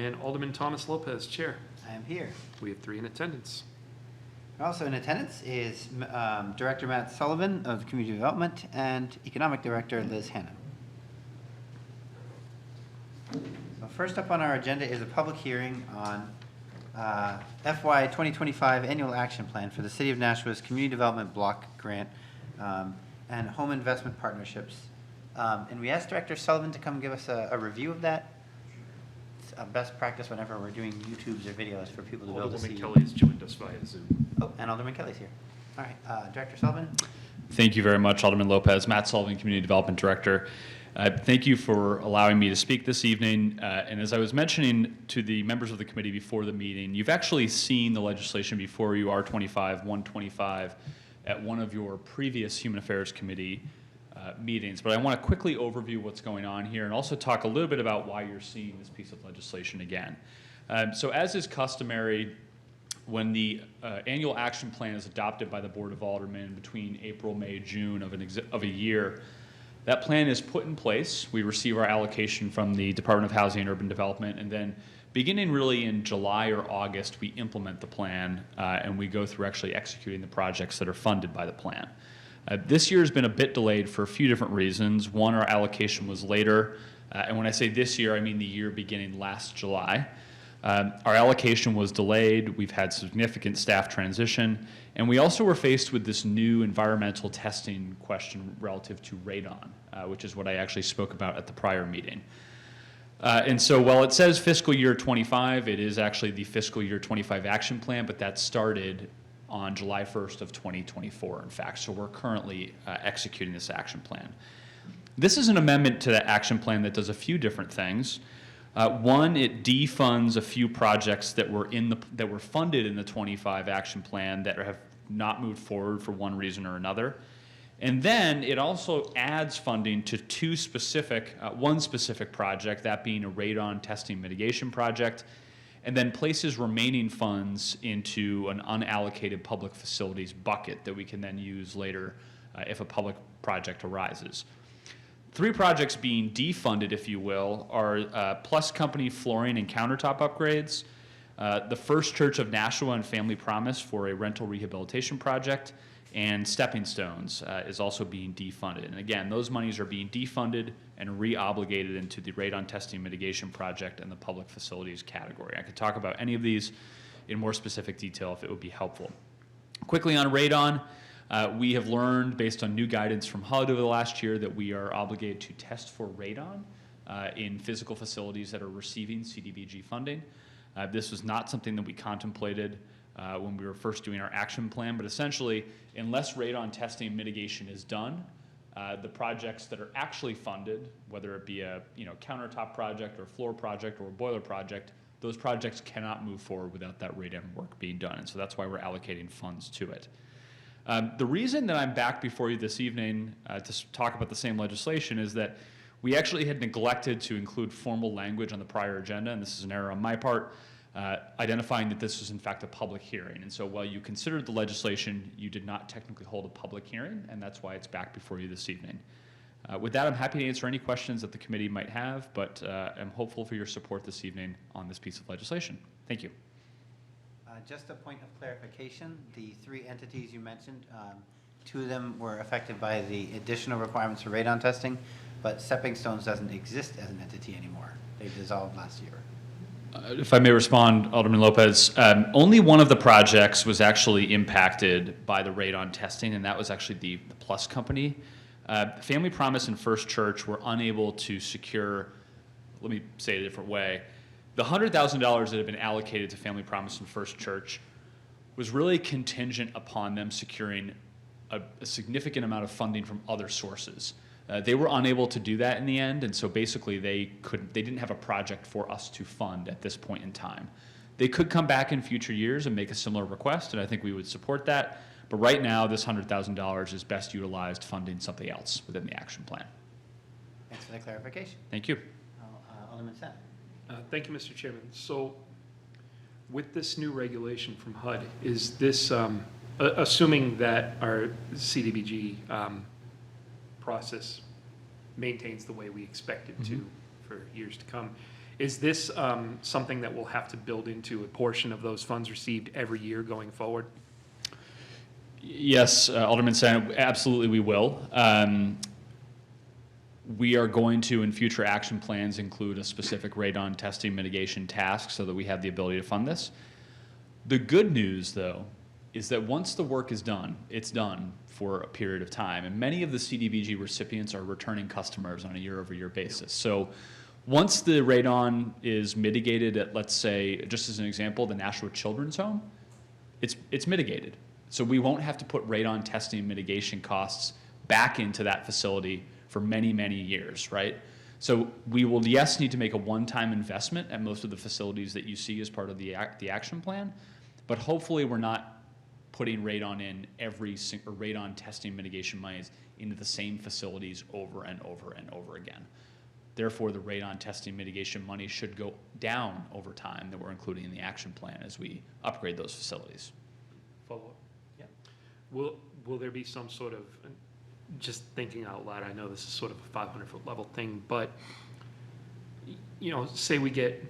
and Alderman Thomas Lopez, Chair. I am here. We have 3 in attendance. Also in attendance is Director Matt Sullivan of Community Development and Economic Director Liz Hanna. So first up on our agenda is a public hearing on FY 2025 Annual Action Plan for the City of Nashua's Community Development Block Grant and Home Investment Partnerships. And we asked Director Sullivan to come give us a review of that. It's a best practice whenever we're doing YouTubes or videos for people to be able to see. Alderman Kelly has joined us via Zoom. Oh, and Alderman Kelly's here. All right, Director Sullivan. Thank you very much, Alderman Lopez. Matt Sullivan, Community Development Director. Thank you for allowing me to speak this evening. And as I was mentioning to the members of the committee before the meeting, you've actually seen the legislation before you, R25-125, at one of your previous Human Affairs Committee meetings. But I want to quickly overview what's going on here and also talk a little bit about why you're seeing this piece of legislation again. So as is customary, when the annual action plan is adopted by the Board of Aldermen between April, May, June of a year, that plan is put in place. We receive our allocation from the Department of Housing and Urban Development, and then beginning really in July or August, we implement the plan and we go through actually executing the projects that are funded by the plan. This year has been a bit delayed for a few different reasons. One, our allocation was later, and when I say this year, I mean the year beginning last July. Our allocation was delayed. We've had significant staff transition, and we also were faced with this new environmental testing question relative to radon, which is what I actually spoke about at the prior meeting. And so while it says fiscal year 25, it is actually the fiscal year 25 action plan, but that started on July 1st of 2024, in fact. So we're currently executing this action plan. This is an amendment to that action plan that does a few different things. One, it defunds a few projects that were funded in the 25 action plan that have not moved forward for one reason or another. And then it also adds funding to one specific project, that being a radon testing mitigation project, and then places remaining funds into an unallocated public facilities bucket that we can then use later if a public project arises. 3 projects being defunded, if you will, are Plus Company flooring and countertop upgrades, the First Church of Nashua and Family Promise for a rental rehabilitation project, and Stepping Stones is also being defunded. And again, those monies are being defunded and re-obligated into the radon testing mitigation project and the public facilities category. I could talk about any of these in more specific detail if it would be helpful. Quickly on radon, we have learned based on new guidance from HUD over the last year that we are obligated to test for radon in physical facilities that are receiving CDBG funding. This was not something that we contemplated when we were first doing our action plan, but essentially, unless radon testing and mitigation is done, the projects that are actually funded, whether it be a countertop project or floor project or a boiler project, those projects cannot move forward without that radon work being done, and so that's why we're allocating funds to it. The reason that I'm back before you this evening to talk about the same legislation is that we actually had neglected to include formal language on the prior agenda, and this is an error on my part, identifying that this was in fact a public hearing. And so while you considered the legislation, you did not technically hold a public hearing, and that's why it's back before you this evening. With that, I'm happy to answer any questions that the committee might have, but I'm hopeful for your support this evening on this piece of legislation. Thank you. Just a point of clarification, the 3 entities you mentioned, 2 of them were affected by the additional requirements for radon testing, but Stepping Stones doesn't exist as an entity anymore. They dissolved last year. If I may respond, Alderman Lopez, only one of the projects was actually impacted by the radon testing, and that was actually the Plus Company. Family Promise and First Church were unable to secure, let me say it a different way, the $100,000 that had been allocated to Family Promise and First Church was really contingent upon them securing a significant amount of funding from other sources. They were unable to do that in the end, and so basically they didn't have a project for us to fund at this point in time. They could come back in future years and make a similar request, and I think we would support that. But right now, this $100,000 is best utilized funding something else within the action plan. Thanks for the clarification. Thank you. Alderman Sen. Thank you, Mr. Chairman. So with this new regulation from HUD, is this, assuming that our CDBG process maintains the way we expect it to for years to come, Is this something that we'll have to build into a portion of those funds received every year going forward? Yes, Alderman Senate, absolutely we will. We are going to, in future action plans, include a specific radon testing mitigation task so that we have the ability to fund this. The good news, though, is that once the work is done, it's done for a period of time. And many of the CDBG recipients are returning customers on a year-over-year basis. So once the radon is mitigated at, let's say, just as an example, the Nashua Children's Home, it's mitigated. So we won't have to put radon testing mitigation costs back into that facility for many, many years, right? So we will, yes, need to make a one-time investment at most of the facilities that you see as part of the action plan, but hopefully we're not putting radon in or radon testing mitigation monies into the same facilities over and over and over again. Therefore, the radon testing mitigation money should go down over time that we're including in the action plan as we upgrade those facilities. Follow-up? Yeah. Will there be some sort of, just thinking out loud, I know this is sort of a 500-foot level thing, but, you know, say we get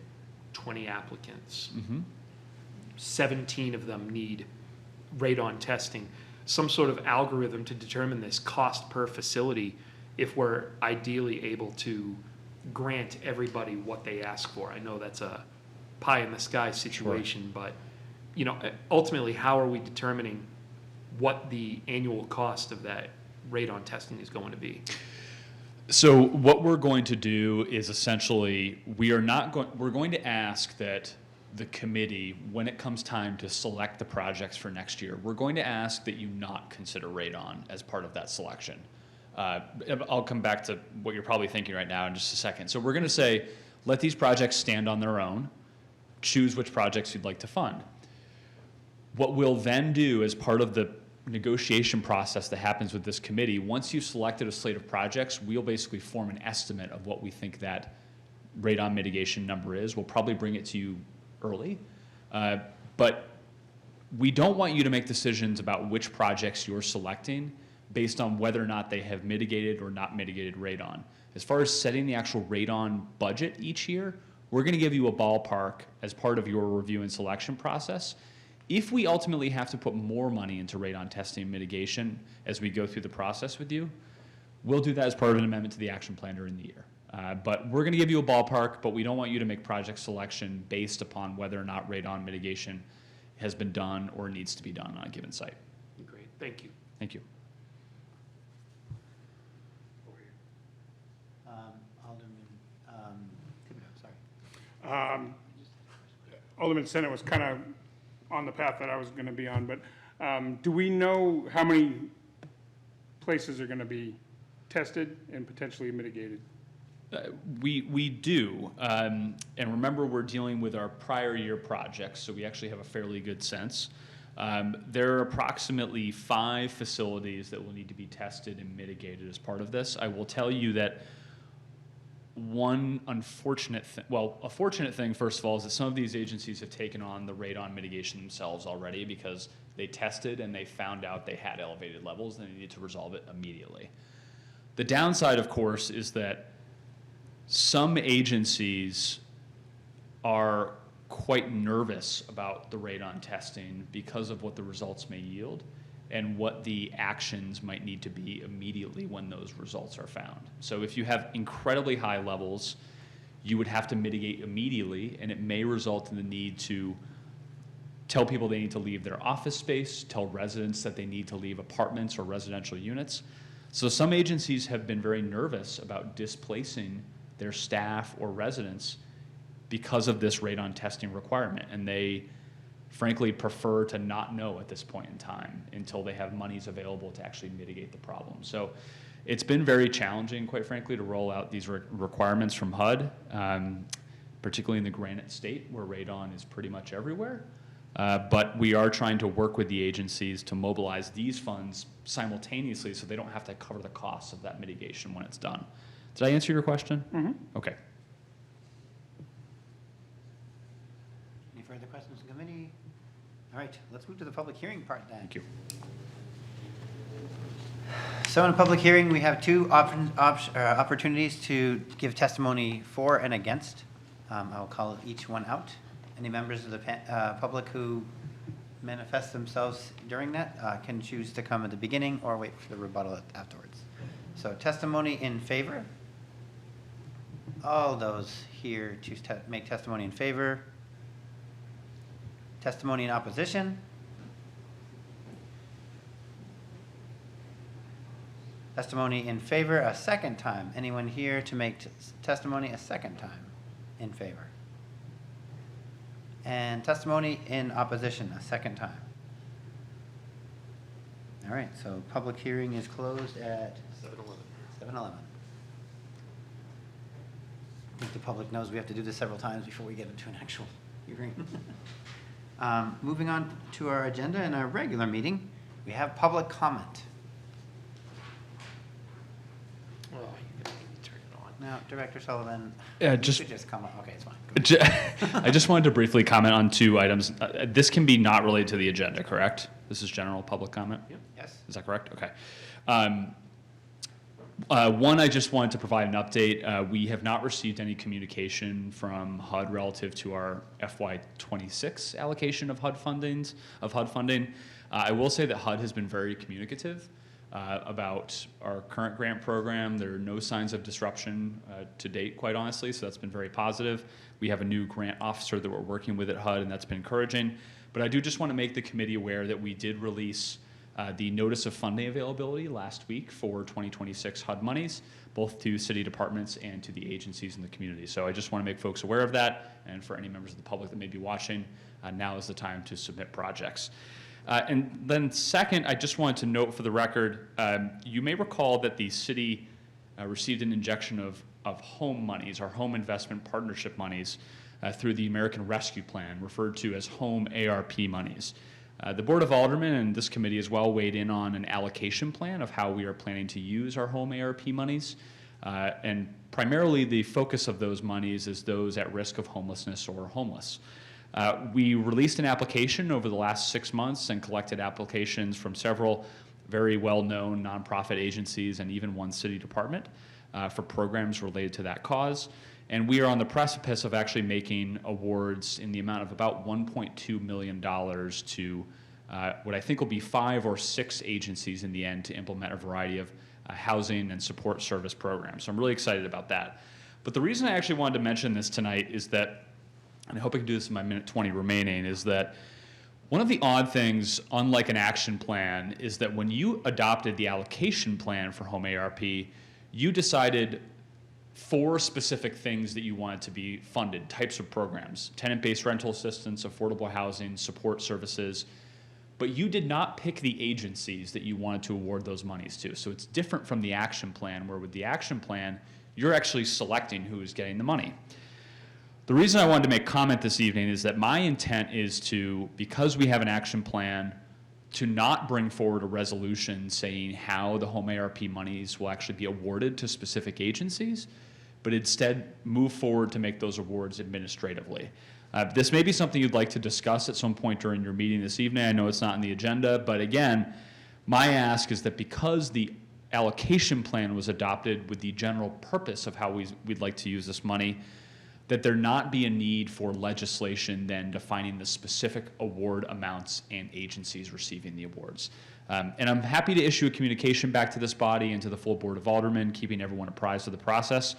20 applicants. 17 of them need radon testing, some sort of algorithm to determine this cost per facility if we're ideally able to grant everybody what they ask for. I know that's a pie in the sky situation, but, you know, ultimately, how are we determining what the annual cost of that radon testing is going to be? So what we're going to do is essentially, we're going to ask that the committee, when it comes time to select the projects for next year, we're going to ask that you not consider radon as part of that selection. I'll come back to what you're probably thinking right now in just a second. So we're going to say, let these projects stand on their own, choose which projects you'd like to fund. What we'll then do as part of the negotiation process that happens with this committee, once you've selected a slate of projects, we'll basically form an estimate of what we think that radon mitigation number is. We'll probably bring it to you early, but we don't want you to make decisions about which projects you're selecting based on whether or not they have mitigated or not mitigated radon. As far as setting the actual radon budget each year, we're going to give you a ballpark as part of your review and selection process. If we ultimately have to put more money into radon testing and mitigation as we go through the process with you, we'll do that as part of an amendment to the action plan during the year. But we're going to give you a ballpark, but we don't want you to make project selection based upon whether or not radon mitigation has been done or needs to be done on a given site. Great, thank you. Thank you. Alderman Thibodeau, sorry. Alderman Senate was kind of on the path that I was going to be on, but do we know how many places are going to be tested and potentially mitigated? We do, and remember we're dealing with our prior year projects, so we actually have a fairly good sense. There are approximately 5 facilities that will need to be tested and mitigated as part of this. I will tell you that one unfortunate thing, well, a fortunate thing, first of all, is that some of these agencies have taken on the radon mitigation themselves already because they tested and they found out they had elevated levels and they needed to resolve it immediately. The downside, of course, is that some agencies are quite nervous about the radon testing because of what the results may yield and what the actions might need to be immediately when those results are found. So if you have incredibly high levels, you would have to mitigate immediately, and it may result in the need to tell people they need to leave their office space, tell residents that they need to leave apartments or residential units. So some agencies have been very nervous about displacing their staff or residents because of this radon testing requirement, and they frankly prefer to not know at this point in time until they have monies available to actually mitigate the problem. So it's been very challenging, quite frankly, to roll out these requirements from HUD, particularly in the Granite State where radon is pretty much everywhere. But we are trying to work with the agencies to mobilize these funds simultaneously so they don't have to cover the costs of that mitigation when it's done. Did I answer your question? Mm-hmm. Okay. Any further questions from the committee? All right, let's move to the public hearing part then. Thank you. So in a public hearing, we have 2 opportunities to give testimony for and against I'll call each one out. Any members of the public who manifest themselves during that can choose to come at the beginning or wait for the rebuttal afterwards. So testimony in favor. All those here choose to make testimony in favor. Testimony in opposition. Testimony in favor a second time. Anyone here to make testimony a second time in favor? And testimony in opposition a second time. All right, so public hearing is closed at 7:11. I think the public knows we have to do this several times before we get into an actual hearing. Moving on to our agenda and our regular meeting, we have public comment. Oh, you gotta turn it on. Now, Director Sullivan, Yeah, you just- could just come up. Okay, it's fine. I just wanted to briefly comment on two items. This can be not related to the agenda, correct? This is general public comment? Yep. Yes. Is that correct? Okay. One, I just wanted to provide an update. We have not received any communication from HUD relative to our FY26 allocation of HUD funding. I will say that HUD has been very communicative about our current grant program. There are no signs of disruption to date, quite honestly, so that's been very positive. We have a new grant officer that we're working with at HUD, and that's been encouraging. But I do just want to make the committee aware that we did release the notice of funding availability last week for 2026 HUD monies, both to city departments and to the agencies in the community. So I just want to make folks aware of that, and for any members of the public that may be watching, now is the time to submit projects. And then second, I just wanted to note for the record, you may recall that the city received an injection of home monies, our home investment partnership monies, through the American Rescue Plan, referred to as home ARP monies. The Board of Aldermen and this committee as well weighed in on an allocation plan of how we are planning to use our home ARP monies. And primarily the focus of those monies is those at risk of homelessness or homeless. We released an application over the last 6 months and collected applications from several very well-known nonprofit agencies and even one city department for programs related to that cause. And we are on the precipice of actually making awards in the amount of about $1.2 million to what I think will be 5 or 6 agencies in the end to implement a variety of housing and support service programs. So I'm really excited about that. But the reason I actually wanted to mention this tonight is that, and I hope I can do this in my minute 20 remaining, is that one of the odd things, unlike an action plan, is that when you adopted the allocation plan for home ARP, you decided 4 specific things that you wanted to be funded, types of programs: tenant-based rental assistance, affordable housing, support services. But you did not pick the agencies that you wanted to award those monies to. So it's different from the action plan, where with the action plan, you're actually selecting who is getting the money. The reason I wanted to make comment this evening is that my intent is to, because we have an action plan, to not bring forward a resolution saying how the home ARP monies will actually be awarded to specific agencies, but instead move forward to make those awards administratively. This may be something you'd like to discuss at some point during your meeting this evening. I know it's not on the agenda, but again, my ask is that because the allocation plan was adopted with the general purpose of how we'd like to use this money, that there not be a need for legislation then defining the specific award amounts and agencies receiving the awards. And I'm happy to issue a communication back to this body and to the full Board of Aldermen, keeping everyone apprised of the process,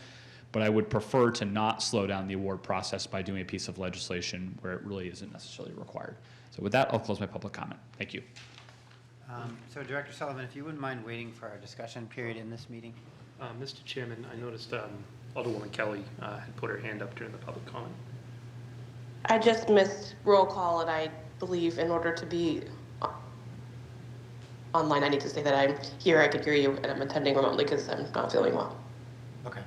but I would prefer to not slow down the award process by doing a piece of legislation where it really isn't necessarily required. So with that, I'll close my public comment. Thank you. So Director Sullivan, if you wouldn't mind waiting for our discussion period in this meeting. Mr. Chairman, I noticed Alderwoman Kelly had put her hand up during the public comment. I just missed roll call, and I believe in order to be online, I need to say that I'm here, I could hear you, and I'm attending remotely because I'm not feeling well. Okay.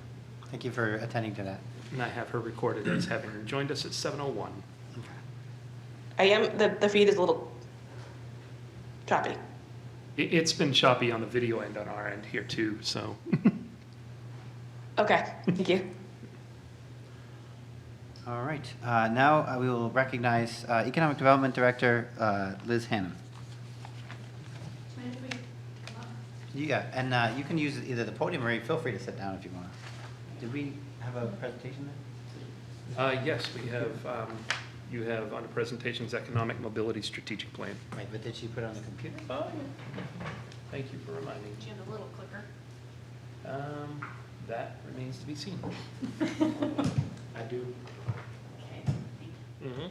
Thank you for attending to that. And I have her recorded as having joined us at 7:01. I am, the feed is a little choppy. It's been choppy on the video end on our end here too, so. Okay, thank you. All right. Now we will recognize Economic Development Director Liz Hannum. Yeah, and you can use either the podium or feel free to sit down if you want. Did we have a presentation there? Yes, we have, you have under presentations, Economic Mobility Strategic Plan. Right, but did she put it on the computer? Oh, yeah. Thank you for reminding me. Do you have a little clicker? That remains to be seen. I do. Okay. Mm-hmm.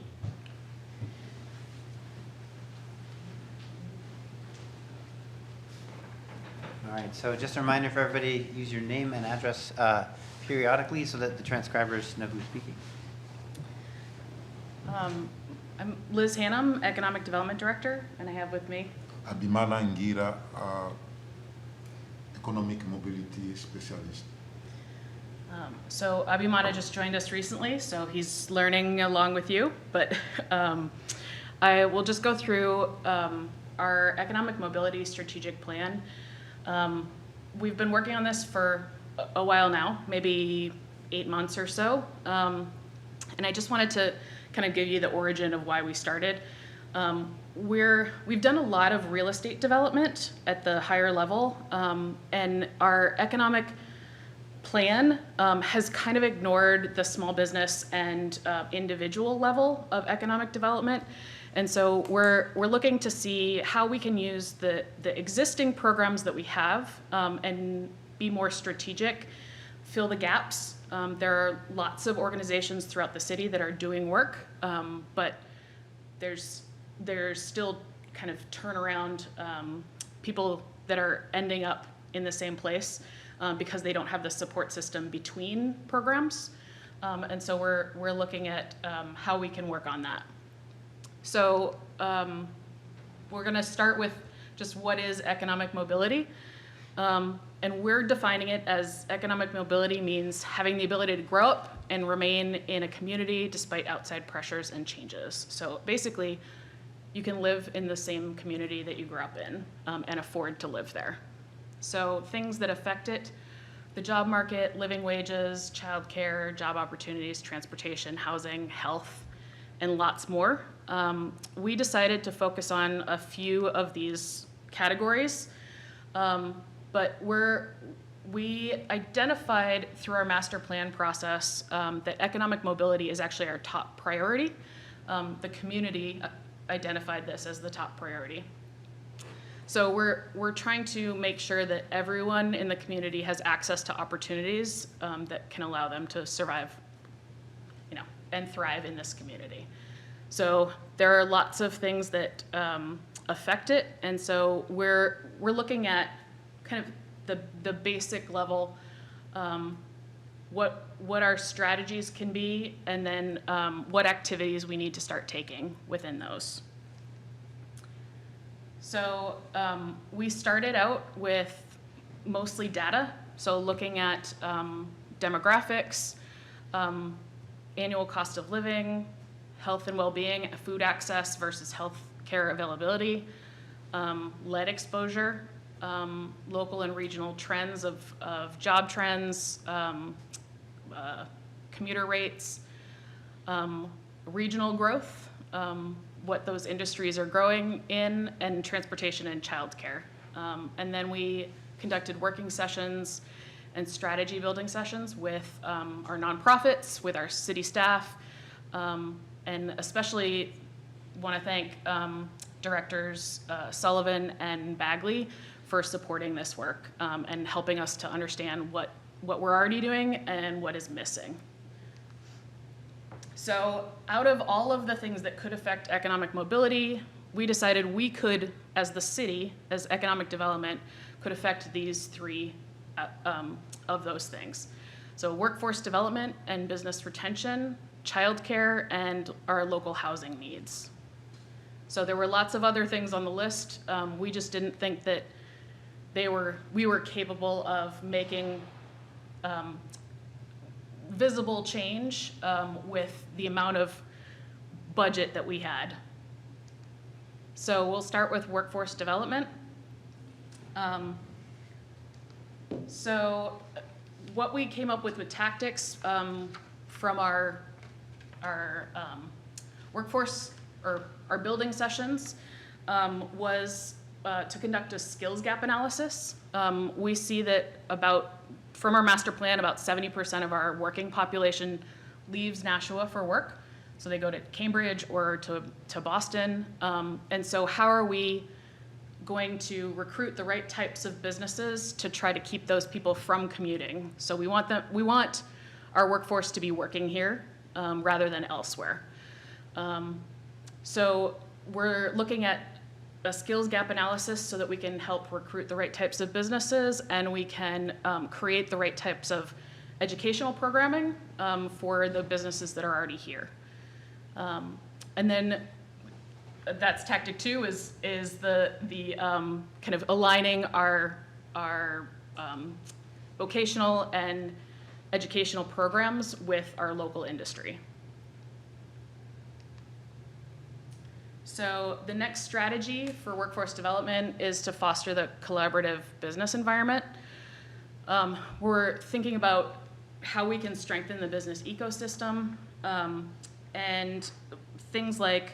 All right, so just a reminder for everybody, use your name and address periodically so that the transcribers know who's speaking. I'm Liz Hannum, Economic Development Director, and I have with me Abimana Ngira, Economic Mobility Specialist. So Abhimana just joined us recently, so he's learning along with you. But I will just go through our economic mobility strategic plan. We've been working on this for a while now, maybe 8 months or so. And I just wanted to kind of give you the origin of why we started. We've done a lot of real estate development at the higher level, and our economic plan has kind of ignored the small business and individual level of economic development. And so we're looking to see how we can use the existing programs that we have and be more strategic, fill the gaps. There are lots of organizations throughout the city that are doing work, but there's still kind of turnaround people that are ending up in the same place because they don't have the support system between programs. And so we're looking at how we can work on that. So we're going to start with just what is economic mobility. And we're defining it as economic mobility means having the ability to grow up and remain in a community despite outside pressures and changes. So basically, you can live in the same community that you grew up in and afford to live there. So things that affect it, the job market, living wages, childcare, job opportunities, transportation, housing, health, and lots more. We decided to focus on a few of these categories, but we identified through our master plan process that economic mobility is actually our top priority. The community identified this as the top priority. So we're trying to make sure that everyone in the community has access to opportunities that can allow them to survive, and thrive in this community. So there are lots of things that affect it, and so we're looking at kind of the basic level, what our strategies can be, and then what activities we need to start taking within those. So we started out with mostly data, so looking at demographics, annual cost of living, health and well-being, food access versus health care availability, lead exposure, local and regional trends of job trends, commuter rates, regional growth, what those industries are growing in, and transportation and childcare. And then we conducted working sessions and strategy building sessions with our nonprofits, with our city staff, and especially want to thank directors Sullivan and Bagley for supporting this work and helping us to understand what we're already doing and what is missing. So out of all of the things that could affect economic mobility, we decided we could, as the city, as economic development, could affect these three of those things. So workforce development and business retention, childcare, and our local housing needs. So there were lots of other things on the list. We just didn't think that we were capable of making visible change with the amount of budget that we had. So we'll start with workforce development. So what we came up with tactics from our workforce or our building sessions was to conduct a skills gap analysis. We see that from our master plan, about 70% of our working population leaves Nashua for work. So they go to Cambridge or to Boston. And so how are we going to recruit the right types of businesses to try to keep those people from commuting? So we want our workforce to be working here rather than elsewhere. So we're looking at a skills gap analysis so that we can help recruit the right types of businesses, and we can create the right types of educational programming for the businesses that are already here. And then that's tactic 2 is the kind of aligning our vocational and educational programs with our local industry. So the next strategy for workforce development is to foster the collaborative business environment. We're thinking about how we can strengthen the business ecosystem and things like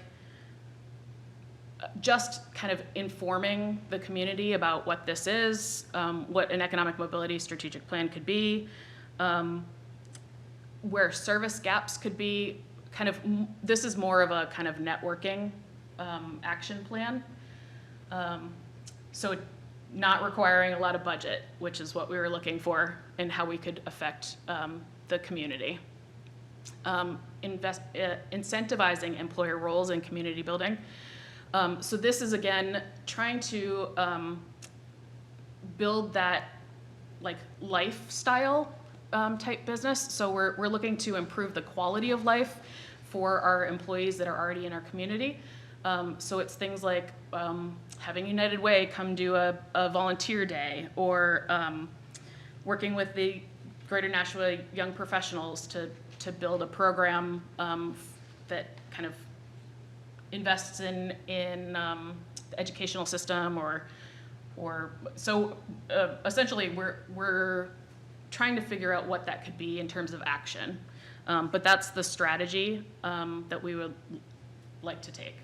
just kind of informing the community about what this is, what an economic mobility strategic plan could be, where service gaps could be. This is more of a kind of networking action plan. So not requiring a lot of budget, which is what we were looking for and how we could affect the community. Incentivizing employer roles in community building. So this is, again, trying to build that like lifestyle type business. So we're looking to improve the quality of life for our employees that are already in our community. So it's things like having United Way come do a volunteer day, or working with the Greater Nashua Young Professionals to build a program that kind of invests in the educational system, or so essentially we're trying to figure out what that could be in terms of action. But that's the strategy that we would like to take.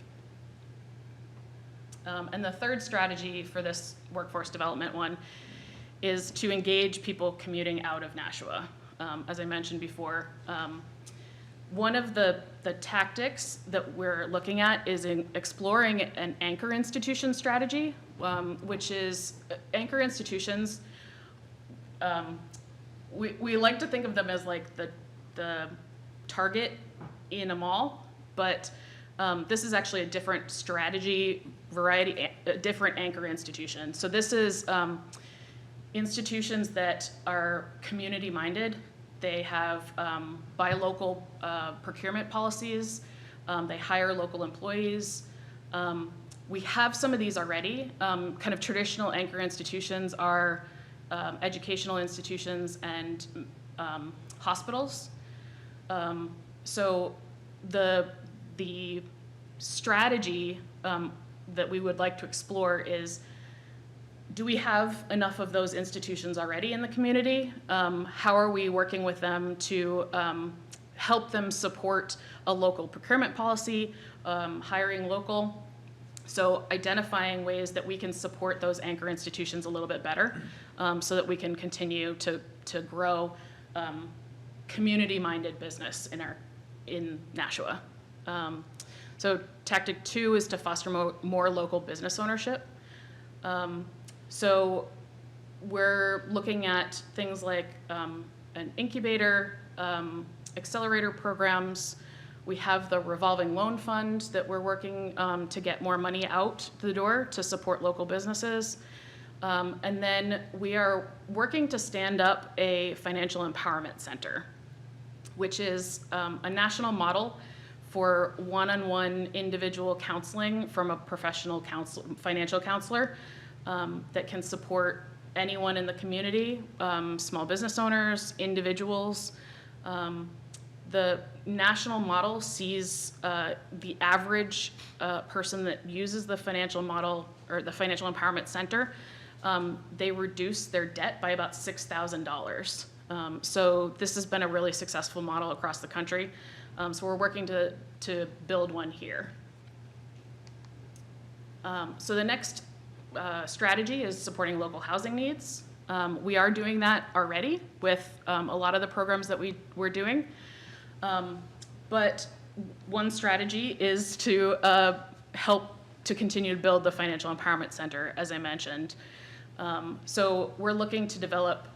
And the third strategy for this workforce development one is to engage people commuting out of Nashua. As I mentioned before, one of the tactics that we're looking at is in exploring an anchor institution strategy, which is anchor institutions. We like to think of them as like the Target in a mall, but this is actually a different strategy variety, a different anchor institution. So this is institutions that are community minded. They have buy local procurement policies. They hire local employees. We have some of these already. Kind of traditional anchor institutions are educational institutions and hospitals. So the strategy that we would like to explore is, do we have enough of those institutions already in the community? How are we working with them to help them support a local procurement policy, hiring local? So identifying ways that we can support those anchor institutions a little bit better, so that we can continue to grow community-minded business in Nashua. So tactic 2 is to foster more local business ownership. So we're looking at things like an incubator, accelerator programs. We have the revolving loan fund that we're working to get more money out the door to support local businesses. And then we are working to stand up a financial empowerment center, which is a national model for one-on-one individual counseling from a professional financial counselor that can support anyone in the community, small business owners, individuals. The national model sees the average person that uses the financial model or the financial empowerment center, they reduce their debt by about $6,000. So this has been a really successful model across the country. So we're working to build one here. So the next strategy is supporting local housing needs. We are doing that already with a lot of the programs that we're doing. But one strategy is to help to continue to build the Financial Empowerment Center, as I mentioned. So we're looking to develop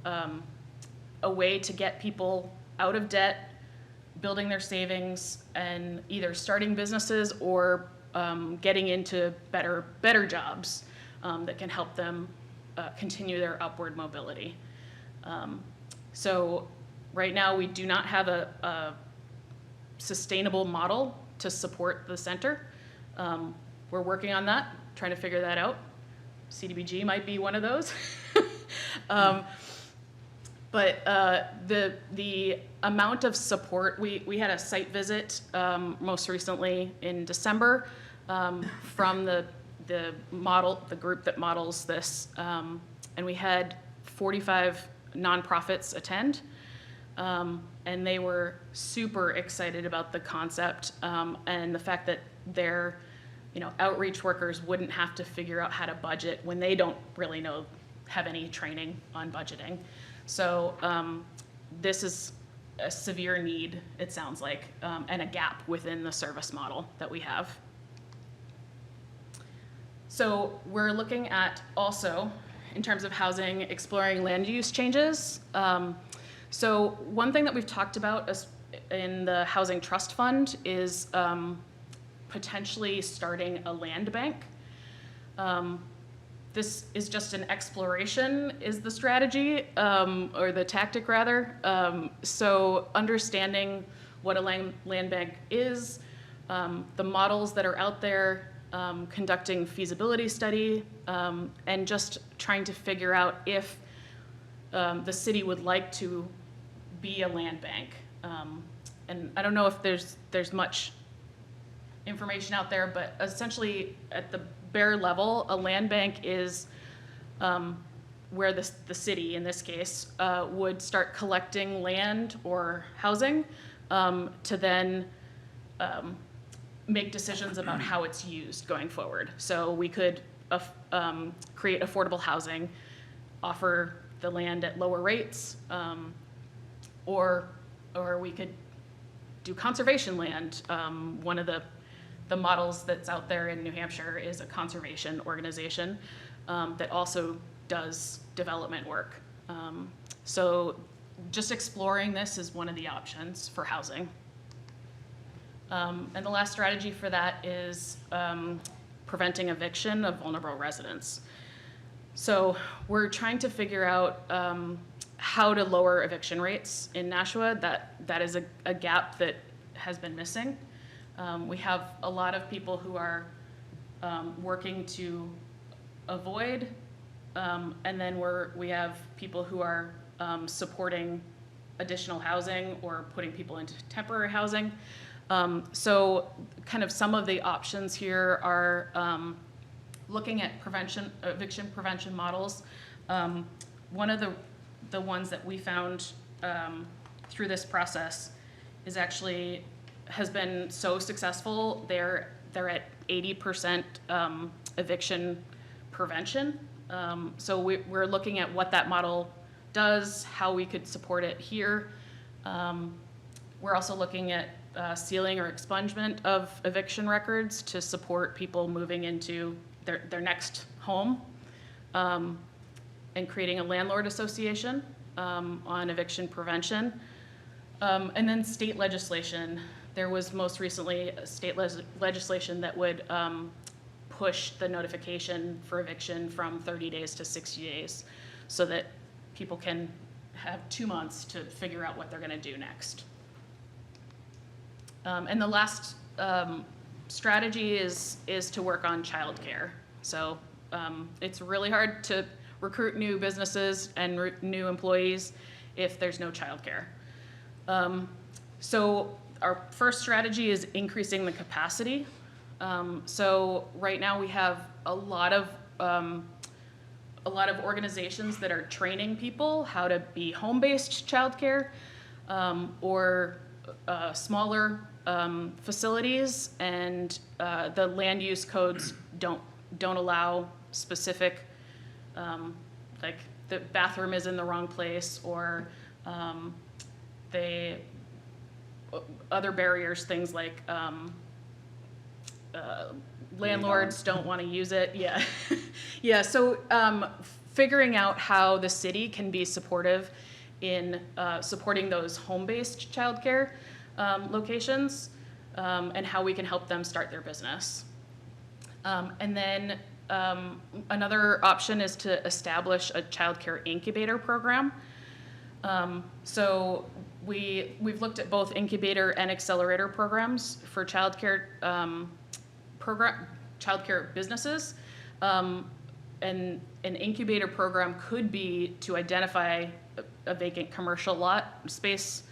a way to get people out of debt, building their savings, and either starting businesses or getting into better jobs that can help them continue their upward mobility. So right now we do not have a sustainable model to support the center. We're working on that, trying to figure that out. CDBG might be one of those. But the amount of support, we had a site visit most recently in December from the group that models this, and we had 45 nonprofits attend, and they were super excited about the concept and the fact that their outreach workers wouldn't have to figure out how to budget when they don't really have any training on budgeting. So this is a severe need, it sounds like, and a gap within the service model that we have. So we're looking at also, in terms of housing, exploring land use changes. So one thing that we've talked about in the Housing Trust Fund is potentially starting a land bank. This is just an exploration is the strategy, or the tactic rather. So understanding what a land bank is, the models that are out there, conducting feasibility study, and just trying to figure out if the city would like to be a land bank. And I don't know if there's much information out there, but essentially at the bare level, a land bank is where the city, in this case, would start collecting land or housing to then make decisions about how it's used going forward. So we could create affordable housing, offer the land at lower rates, or we could do conservation land. One of the models that's out there in New Hampshire is a conservation organization that also does development work. So just exploring this is one of the options for housing. And the last strategy for that is preventing eviction of vulnerable residents. So we're trying to figure out how to lower eviction rates in Nashua. That is a gap that has been missing. We have a lot of people who are working to avoid, and then we have people who are supporting additional housing or putting people into temporary housing. So kind of some of the options here are looking at eviction prevention models. One of the ones that we found through this process is actually has been so successful. They're at 80% eviction prevention. So we're looking at what that model does, how we could support it here. We're also looking at sealing or expungement of eviction records to support people moving into their next home, and creating a landlord association on eviction prevention. And then state legislation. There was most recently a state legislation that would push the notification for eviction from 30 days to 60 days so that people can have 2 months to figure out what they're gonna do next. And the last strategy is to work on childcare. So it's really hard to recruit new businesses and new employees if there's no childcare. So our first strategy is increasing the capacity. So right now we have a lot of organizations that are training people how to be home-based childcare, or smaller facilities, and the land use codes don't allow specific, like the bathroom is in the wrong place, or other barriers, things like landlords don't want to use it. Yeah. Yeah. So figuring out how the city can be supportive in supporting those home-based childcare locations and how we can help them start their business. And then another option is to establish a childcare incubator program. So we've looked at both incubator and accelerator programs for childcare childcare businesses. And an incubator program could be to identify a vacant commercial lot space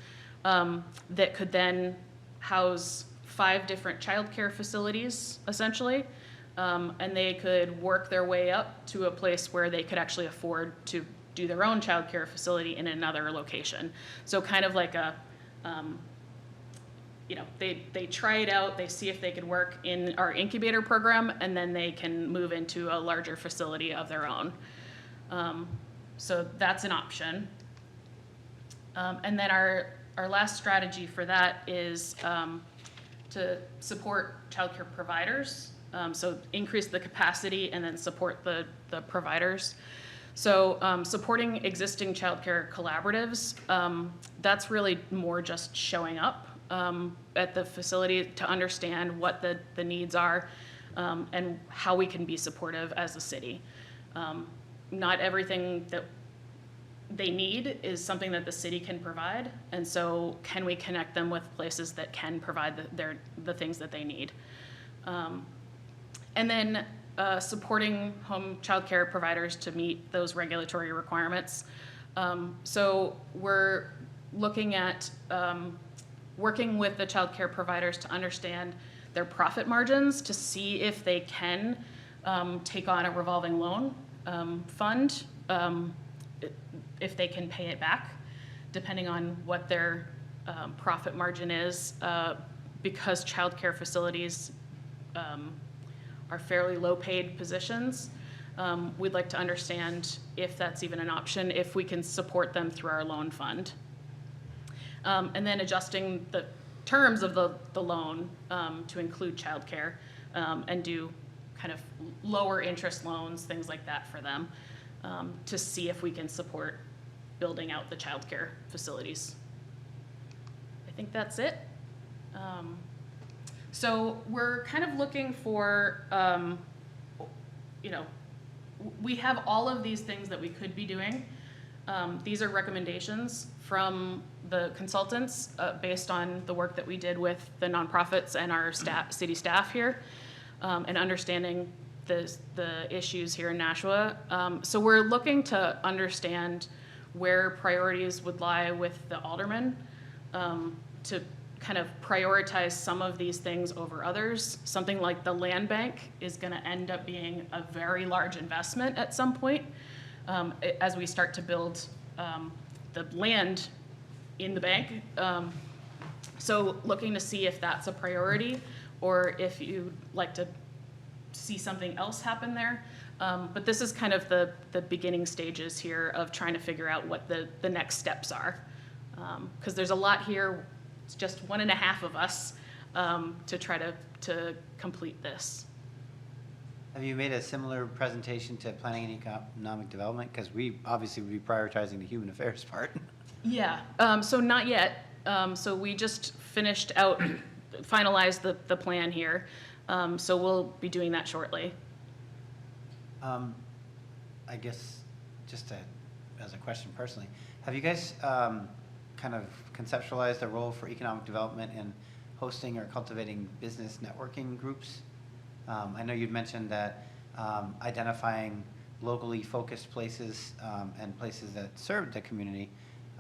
that could then house 5 different childcare facilities, essentially. And they could work their way up to a place where they could actually afford to do their own childcare facility in another location. So kind of like a, they try it out, they see if they could work in our incubator program, and then they can move into a larger facility of their own. So that's an option. And then our last strategy for that is to support childcare providers. So increase the capacity and then support the providers. So supporting existing childcare collaboratives, that's really more just showing up at the facility to understand what the needs are and how we can be supportive as a city. Not everything that they need is something that the city can provide, and so can we connect them with places that can provide the things that they need. And then supporting home childcare providers to meet those regulatory requirements. So we're looking at working with the childcare providers to understand their profit margins to see if they can take on a revolving loan fund, if they can pay it back, depending on what their profit margin is, because childcare facilities are fairly low-paid positions. We'd like to understand if that's even an option, if we can support them through our loan fund. And then adjusting the terms of the loan to include childcare and do kind of lower interest loans, things like that for them, to see if we can support building out the childcare facilities. I think that's it. So we're kind of looking for, we have all of these things that we could be doing. These are recommendations from the consultants based on the work that we did with the nonprofits and our city staff here, and understanding the issues here in Nashua. So we're looking to understand where priorities would lie with the aldermen to kind of prioritize some of these things over others. Something like the land bank is going to end up being a very large investment at some point as we start to build the land in the bank. So looking to see if that's a priority or if you'd like to see something else happen there. But this is kind of the beginning stages here of trying to figure out what the next steps are. Because there's a lot here. It's just 1.5 of us to try to complete this. Have you made a similar presentation to planning and economic development? Because we obviously would be prioritizing the human affairs part. Yeah, so not yet. So we just finalized the plan here. So we'll be doing that shortly. I guess just as a question personally, have you guys kind of conceptualized the role for economic development in hosting or cultivating business networking groups? I know you'd mentioned that identifying locally focused places and places that serve the community,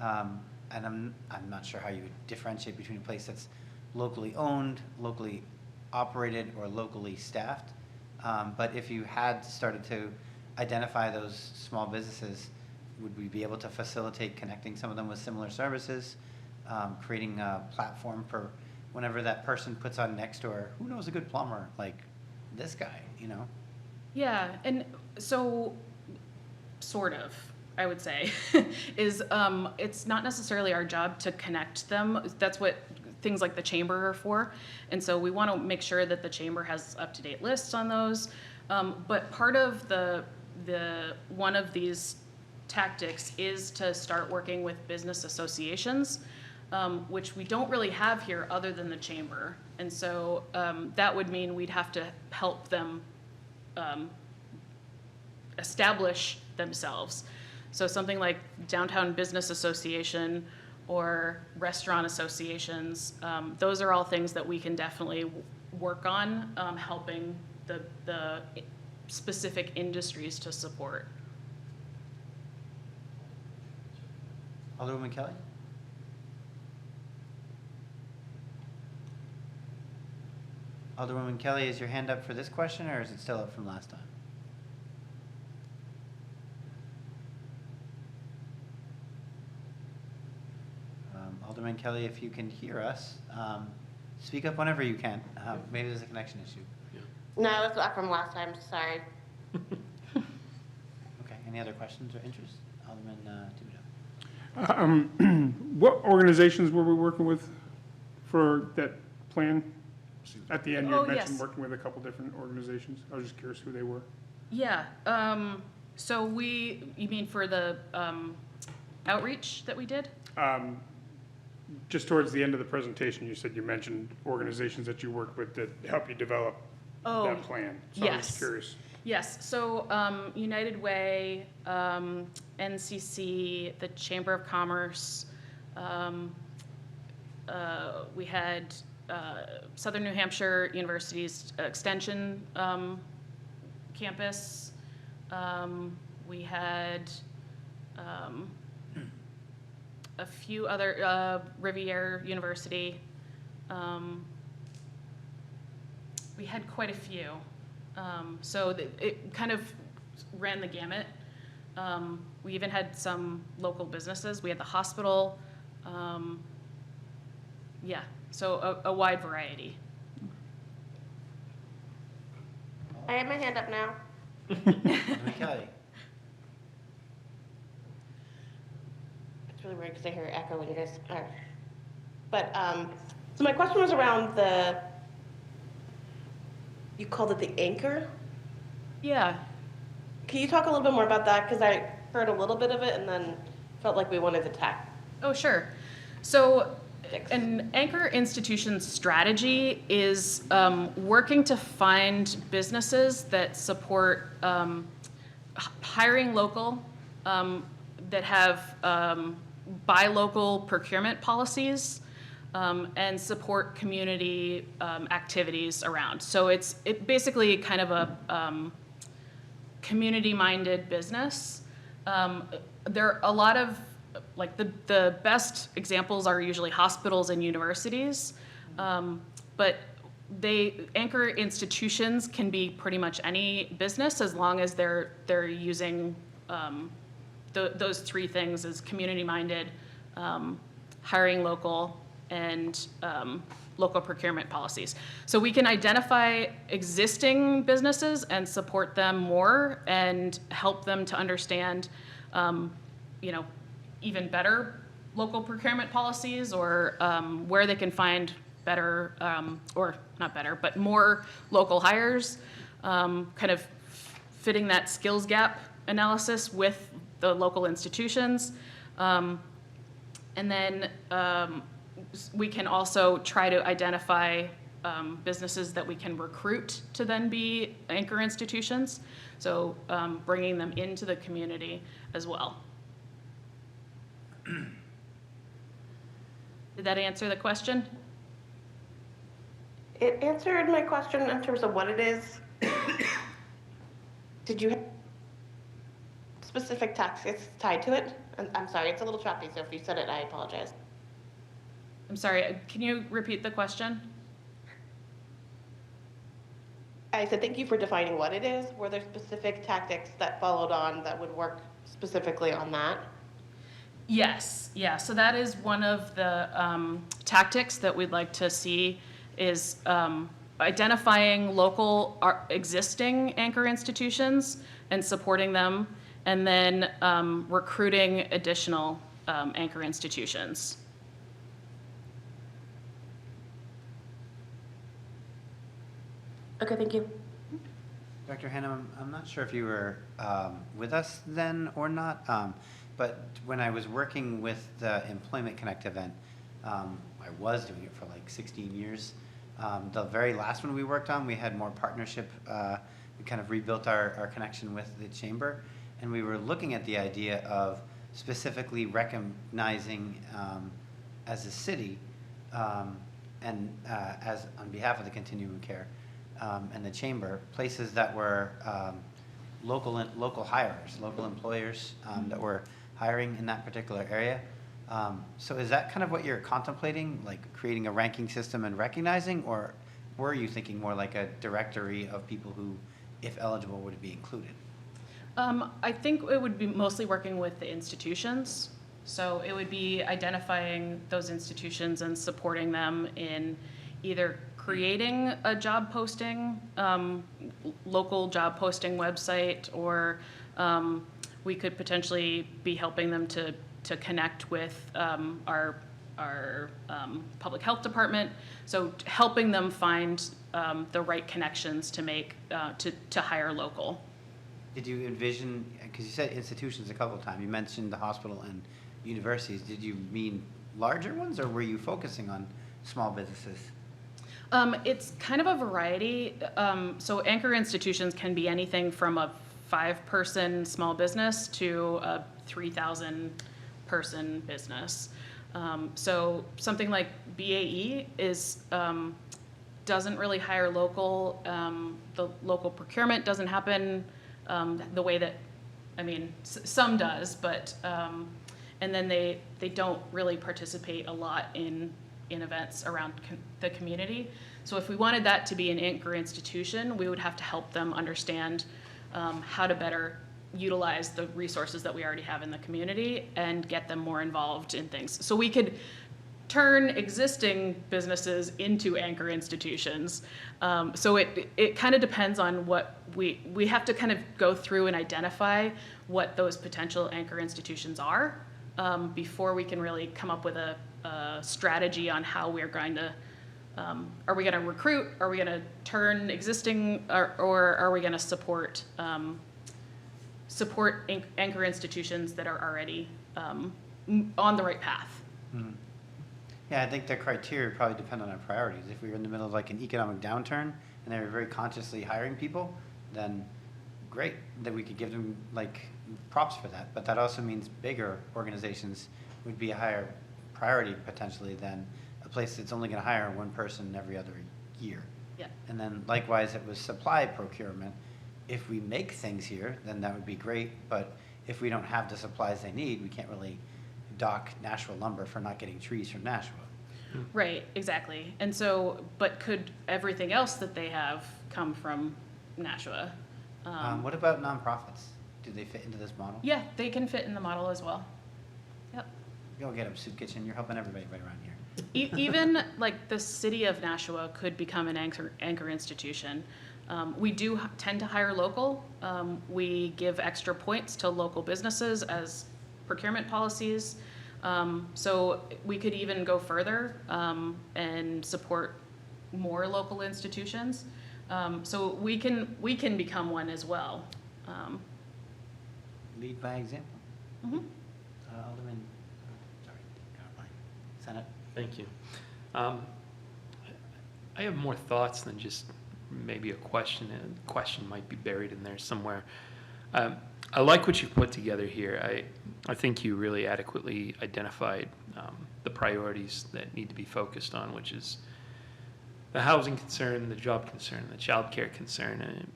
and I'm not sure how you would differentiate between a place that's locally owned, locally operated, or locally staffed. But if you had started to identify those small businesses, would we be able to facilitate connecting some of them with similar services, creating a platform for whenever that person puts on next door, who knows a good plumber, like this guy, Yeah, and so sort of, I would say, is it's not necessarily our job to connect them. That's what things like the chamber are for. And so we want to make sure that the chamber has up-to-date lists on those. But part of the one of these tactics is to start working with business associations, which we don't really have here other than the chamber. And so that would mean we'd have to help them establish themselves. So something like Downtown Business Association or restaurant associations, those are all things that we can definitely work on, helping the specific industries to support. Alderwoman Kelly? Alderwoman Kelly, is your hand up for this question, or is it still up from last time? Alderman Kelly, if you can hear us, speak up whenever you can. Maybe there's a connection issue. No, it's not from last time, sorry. Okay, any other questions or interests? Alderman Thibodeau. What organizations were we working with for that plan? At the end, you Oh, had mentioned yes. working with a couple different organizations. I was just curious who they were. Yeah, so you mean for the outreach that we did? Just towards the end of the presentation, you said you mentioned organizations that you worked with that help you develop that plan. So I was yes. just curious. Yes, so United Way, NCC, the Chamber of Commerce, we had Southern New Hampshire University's Extension campus. We had a few other, Riviere University. We had quite a few. So it kind of ran the gamut. We even had some local businesses. We had the hospital. Yeah, so a wide variety. I have my hand up now. Alderman Kelly. It's really weird because I hear an echo when you guys are. But, so my question was around you called it the anchor? Yeah, Can you talk a little bit more about that? Because I heard a little bit of it and then felt like we wanted to tack. oh, sure. So an anchor institution strategy is working to find businesses that support hiring local, that have buy local procurement policies, and support community activities around. So it's basically kind of a community-minded business. There are a lot of, like the best examples are usually hospitals and universities, but anchor institutions can be pretty much any business as long as they're using those three things as community-minded, hiring local, and local procurement policies. So we can identify existing businesses and support them more and help them to understand, even better local procurement policies, or where they can find better, or not better, but more local hires, kind of fitting that skills gap analysis with the local institutions. And then we can also try to identify businesses that we can recruit to then be anchor institutions. So bringing them into the community as well. Did that answer the question? It answered my question in terms of what it is. Did you have specific tactics tied to it? I'm sorry, it's a little choppy, so if you said it, I apologize. I'm sorry, can you repeat the question? I said thank you for defining what it is. Were there specific tactics that followed on that would work specifically on that? Yes, yeah, so that is one of the tactics that we'd like to see is identifying local existing anchor institutions and supporting them, and then recruiting additional anchor institutions. Okay, thank you. Dr. Hannum, I'm not sure if you were with us then or not, but when I was working with the Employment Connect event, I was doing it for like 16 years. The very last one we worked on, we had more partnership. We kind of rebuilt our connection with the chamber, and we were looking at the idea of specifically recognizing as a city and as on behalf of the continuum of care and the chamber, places that were local hirers, local employers that were hiring in that particular area. So is that kind of what you're contemplating, like creating a ranking system and recognizing, or were you thinking more like a directory of people who, if eligible, would be included? I think it would be mostly working with the institutions. So it would be identifying those institutions and supporting them in either creating a job posting, local job posting website, or we could potentially be helping them to connect with our public health department. So helping them find the right connections to make to hire local. Did you envision, because you said institutions a couple of times, you mentioned the hospital and universities, did you mean larger ones, or were you focusing on small businesses? It's kind of a variety. So anchor institutions can be anything from a 5-person small business to a 3,000-person business. So something like BAE doesn't really hire local. The local procurement doesn't happen the way that, I mean, some does, but and then they don't really participate a lot in events around the community. So if we wanted that to be an anchor institution, we would have to help them understand how to better utilize the resources that we already have in the community and get them more involved in things. So we could turn existing businesses into anchor institutions. So it kind of depends on what we have to kind of go through and identify what those potential anchor institutions are before we can really come up with a strategy on how we're going to, are we going to recruit, are we going to turn existing, or are we going to support anchor institutions that are already on the right path. Yeah, I think the criteria probably depend on our priorities. If we were in the middle of like an economic downturn and they were very consciously hiring people, then great, that we could give them like props for that. But that also means bigger organizations would be a higher priority potentially than a place that's only going to hire one person every other year. Yeah. And then likewise, it was supply procurement. If we make things here, then that would be great. But if we don't have the supplies they need, we can't really dock Nashua lumber for not getting trees from Nashua. Right, exactly. And so, but could everything else that they have come from Nashua? What about nonprofits? Do they fit into this model? Yeah, they can fit in the model as well. Yep. Go get them, Soup Kitchen. You're helping everybody right around here. Even like the city of Nashua could become an anchor institution. We do tend to hire local. We give extra points to local businesses as procurement policies. So we could even go further and support more local institutions. So we can become one as well. Lead by example. Mm-hmm. Alderman, sorry, Senate. Thank you. I have more thoughts than just maybe a question, and a question might be buried in there somewhere. I like what you've put together here. I think you really adequately identified the priorities that need to be focused on, which is the housing concern, the job concern, the child care concern. And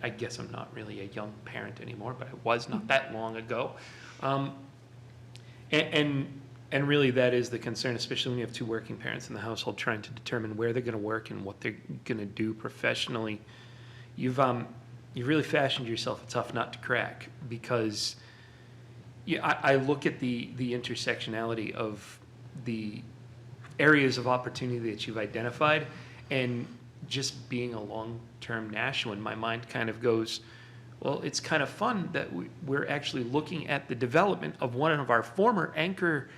I guess I'm not really a young parent anymore, but I was not that long ago. And really that is the concern, especially when you have two working parents in the household trying to determine where they're going to work and what they're going to do professionally. You've really fashioned yourself a tough nut to crack, because I look at the intersectionality of the areas of opportunity that you've identified, and just being a long-term Nashuan, my mind kind of goes, well, it's kind of fun that we're actually looking at the development of one of our former anchor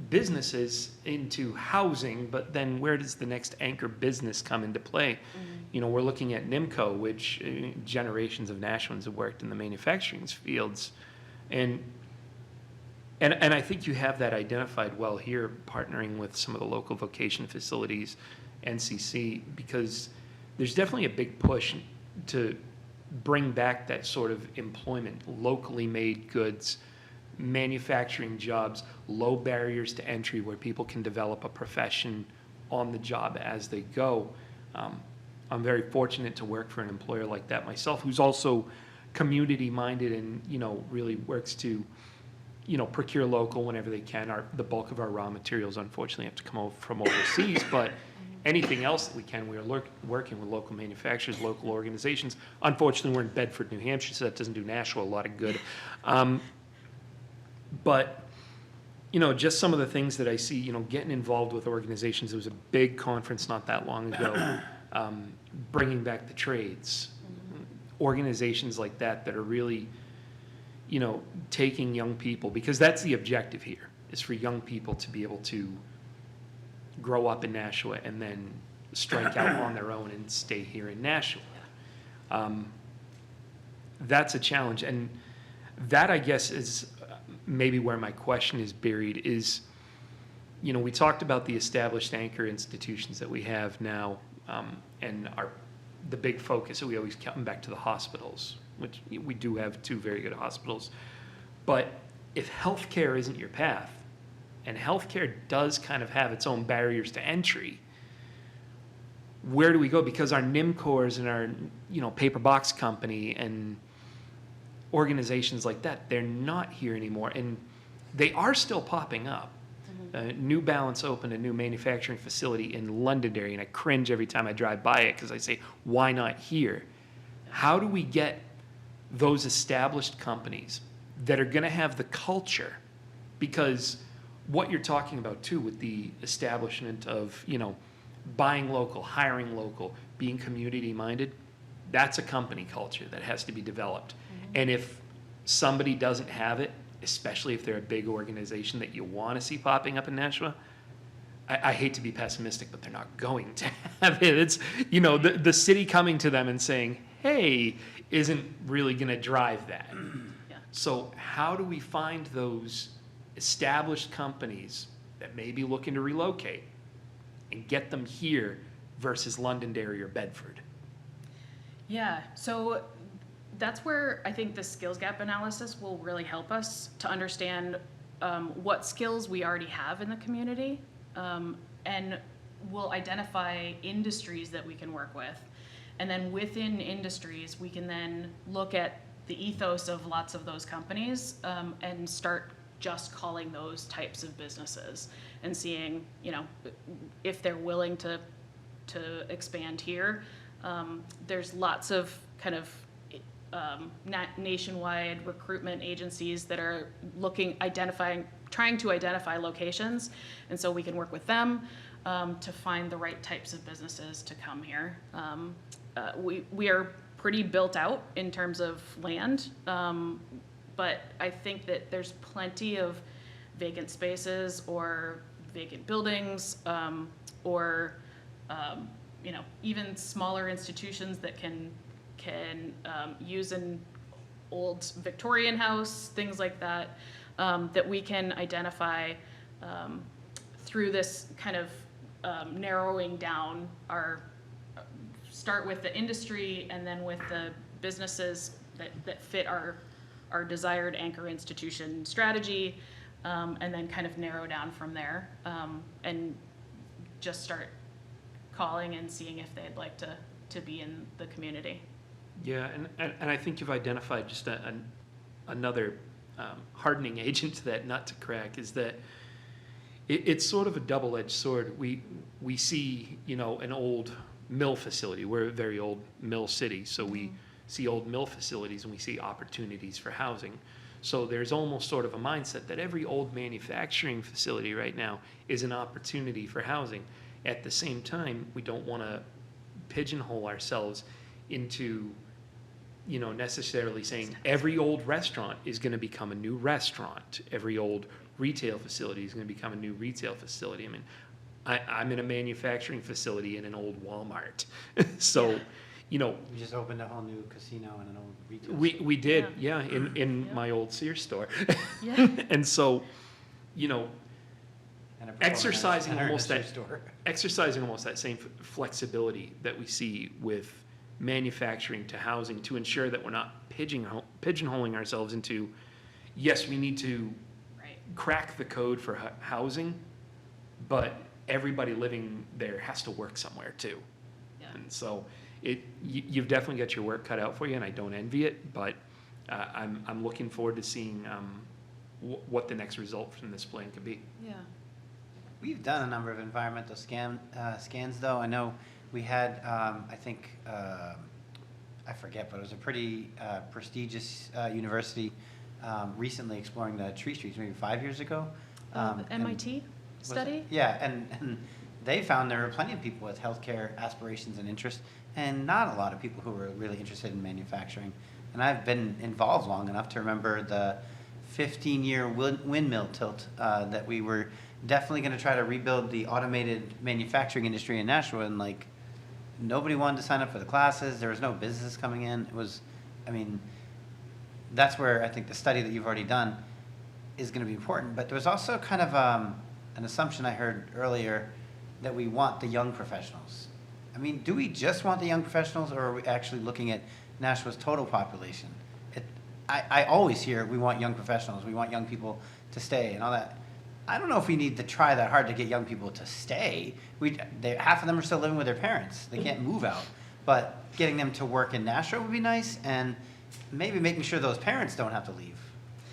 businesses into housing, but then where does the next anchor business come into play? You know, we're looking at NIMCO, which generations of Nashvans have worked in the manufacturing fields. And I think you have that identified well here, partnering with some of the local vocation facilities, NCC, because there's definitely a big push to bring back that sort of employment, locally made goods, manufacturing jobs, low barriers to entry where people can develop a profession on the job as they go. I'm very fortunate to work for an employer like that myself, who's also community-minded and, you know, really works to, you know, procure local whenever they can. The bulk of our raw materials, unfortunately, have to come over from overseas, but anything else that we can, we are working with local manufacturers, local organizations. Unfortunately, we're in Bedford, New Hampshire, so that doesn't do Nashua a lot of good. But, you know, just some of the things that I see, you know, getting involved with organizations. There was a big conference not that long ago, bringing back the trades. Organizations like that that are really, you know, taking young people, because that's the objective here, is for young people to be able to grow up in Nashua and then strike out on their own and stay here in Nashua. That's a challenge. And that, I guess, is maybe where my question is buried is, you know, we talked about the established anchor institutions that we have now, and the big focus that we always come back to the hospitals, which we do have 2 very good hospitals. But if healthcare isn't your path, and healthcare does kind of have its own barriers to entry, where do we go? Because our NIMCORs and our, you know, paper box company and organizations like that, they're not here anymore, and they are still popping up. New Balance opened a new manufacturing facility in Londonderry, and I cringe every time I drive by it because I say, why not here? How do we get those established companies that are going to have the culture? Because what you're talking about too with the establishment of, you know, buying local, hiring local, being community minded, that's a company culture that has to be developed. And if somebody doesn't have it, especially if they're a big organization that you want to see popping up in Nashua, I hate to be pessimistic, but they're not going to have it. It's, you know, the city coming to them and saying, hey, isn't really going to drive that. Yeah. So how do we find those established companies that may be looking to relocate and get them here versus Londonderry or Bedford? Yeah, so that's where I think the skills gap analysis will really help us to understand what skills we already have in the community, and we'll identify industries that we can work with. And then within industries, we can then look at the ethos of lots of those companies and start just calling those types of businesses and seeing, you know, if they're willing to expand here. There's lots of kind of nationwide recruitment agencies that are trying to identify locations, and so we can work with them to find the right types of businesses to come here. We are pretty built out in terms of land, but I think that there's plenty of vacant spaces or vacant buildings, or you know, even smaller institutions that can use an old Victorian house, things like that, that we can identify through this kind of narrowing down start with the industry and then with the businesses that fit our desired anchor institution strategy, and then kind of narrow down from there, and just start calling and seeing if they'd like to be in the community. Yeah, and I think you've identified just another hardening agent to that nut to crack, is that it's sort of a double-edged sword. We see, you know, an old mill facility. We're a very old mill city, so we see old mill facilities and we see opportunities for housing. So there's almost sort of a mindset that every old manufacturing facility right now is an opportunity for housing. At the same time, we don't want to pigeonhole ourselves into, you know, necessarily saying every old restaurant is going to become a new restaurant. Every old retail facility is gonna become a new retail facility. I mean, I'm in a manufacturing facility in an old Walmart. So, you know, We just opened a whole new casino and an old retail. we did, Yeah. yeah, in Yeah. my old Sears store. Yeah. And so, you know, and a performance exercising center and a almost that- shoe store. exercising almost that same flexibility that we see with manufacturing to housing to ensure that we're not pigeonholing ourselves into, yes, we need to Right. crack the code for housing, but everybody living there has to work somewhere too. Yeah. And so you've definitely got your work cut out for you, and I don't envy it, but I'm looking forward to seeing what the next result from this plan could be. Yeah. We've done a number of environmental scans, though. I know we had, I think, I forget, but it was a pretty prestigious university recently exploring the tree streets, maybe 5 years ago. The And- MIT was it? study? Yeah, and they found there were plenty of people with healthcare aspirations and interests, and not a lot of people who were really interested in manufacturing. And I've been involved long enough to remember the 15-year windmill tilt that we were definitely going to try to rebuild the automated manufacturing industry in Nashua, and like nobody wanted to sign up for the classes. There was no business coming in. It was, I mean, that's where I think the study that you've already done is going to be important. But there was also kind of an assumption I heard earlier that we want the young professionals. I mean, do we just want the young professionals, or are we actually looking at Nashua's total population? I always hear we want young professionals, we want young people to stay and all that. I don't know if we need to try that hard to get young people to stay. Half of them are still living with their parents. They can't move out. But getting them to work in Nashua would be nice, and maybe making sure those parents don't have to leave,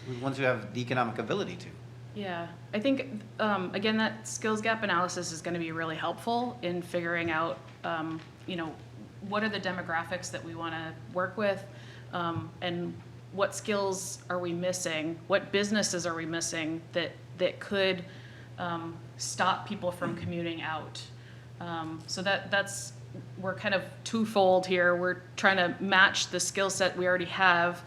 the ones who have the economic ability to. Yeah, I think, again, that skills gap analysis is going to be really helpful in figuring out, you know, what are the demographics that we want to work with, and what skills are we missing, what businesses are we missing that could stop people from commuting out. So that's, we're kind of twofold here. We're trying to match the skill set we already have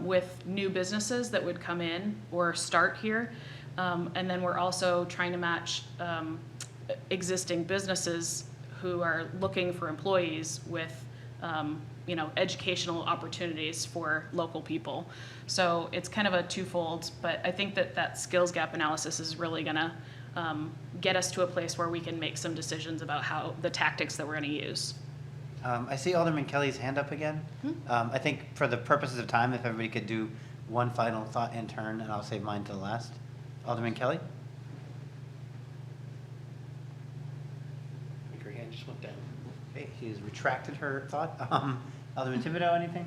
with new businesses that would come in or start here. And then we're also trying to match existing businesses who are looking for employees with, you know, educational opportunities for local people. So it's kind of a twofold, but I think that skills gap analysis is really gonna get us to a place where we can make some decisions about how the tactics that we're gonna use. I see Alderman Kelly's hand up again. I think for the purposes of time, if everybody could do one final thought in turn, and I'll save mine to the last. Alderman Kelly? I think her hand just went down. Okay, she has retracted her thought. Alderman Thibodeau, anything?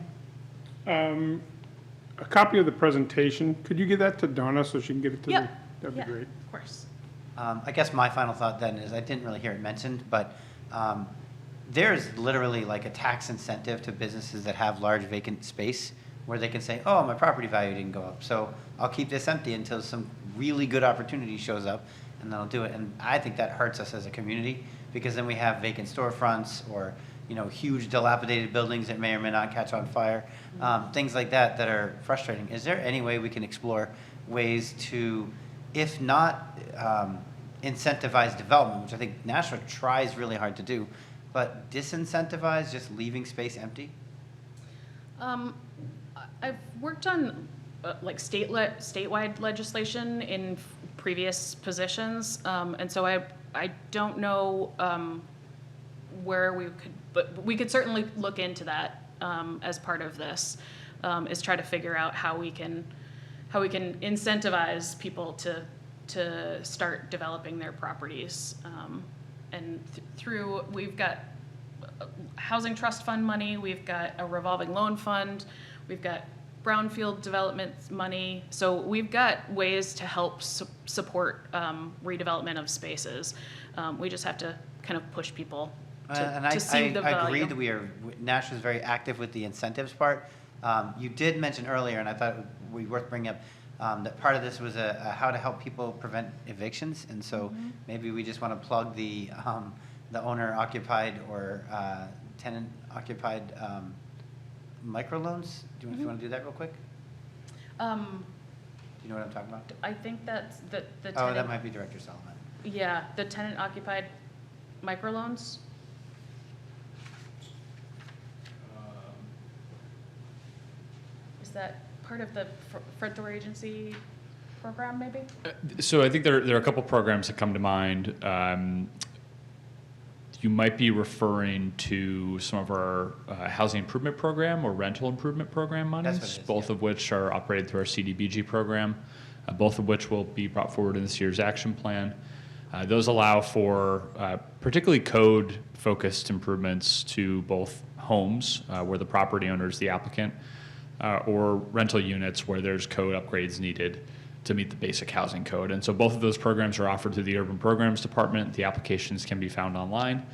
A copy of the presentation, could you give that to Donna so she can give it to me? Yep. That'd Yeah, be great. Of course. I guess my final thought then is, I didn't really hear it mentioned, but there's literally like a tax incentive to businesses that have large vacant space where they can say, oh, my property value didn't go up, so I'll keep this empty until some really good opportunity shows up, and then I'll do it. And I think that hurts us as a community, because then we have vacant storefronts or, you know, huge dilapidated buildings that may or may not catch on fire, things like that that are frustrating. Is there any way we can explore ways to, if not incentivize development, which I think Nashua tries really hard to do, but disincentivize just leaving space empty? I've worked on like statewide legislation in previous positions, and so I don't know where we could, but we could certainly look into that as part of this, is try to figure out how we can incentivize people to start developing their properties, and through, we've got housing trust fund money, we've got a revolving loan fund, we've got brownfield development money. So we've got ways to help support redevelopment of spaces. We just have to kind of push people to see the value. I agree that Nashua's very active with the incentives part. You did mention earlier, and I thought it would be worth bringing up, that part of this was a how to help people prevent evictions. And so maybe we just want to plug the owner-occupied or tenant-occupied microloans. If you want to do that real quick? you know what I'm talking about? I think that's the tenant. Oh, that might be Director Solomon. Yeah, the tenant occupied microloans. Is that part of the front door agency program, maybe? So I think there are a couple programs that come to mind. You might be referring to some of our housing improvement program or rental improvement program monies, That's what it is, both yeah. of which are operated through our CDBG program, both of which will be brought forward in this year's action plan. Those allow for particularly code-focused improvements to both homes, where the property owner is the applicant, or rental units where there's code upgrades needed to meet the basic housing code. And so both of those programs are offered through the Urban Programs Department. The applications can be found online.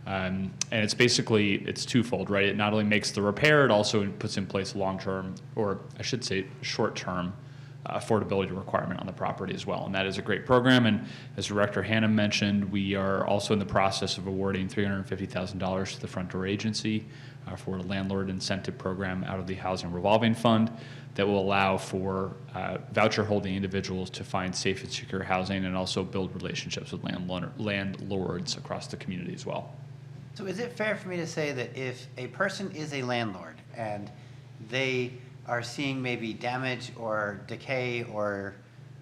And it's basically, it's twofold, right? It not only makes the repair, it also puts in place long-term, or I should say short-term, affordability requirement on the property as well. And that is a great program. And as Director Hannum mentioned, we are also in the process of awarding $350,000 to the Front Door Agency for a landlord incentive program out of the Housing Revolving Fund that will allow for voucher holding individuals to find safe and secure housing and also build relationships with landlords across the community as well. So is it fair for me to say that if a person is a landlord and they are seeing maybe damage or decay, or,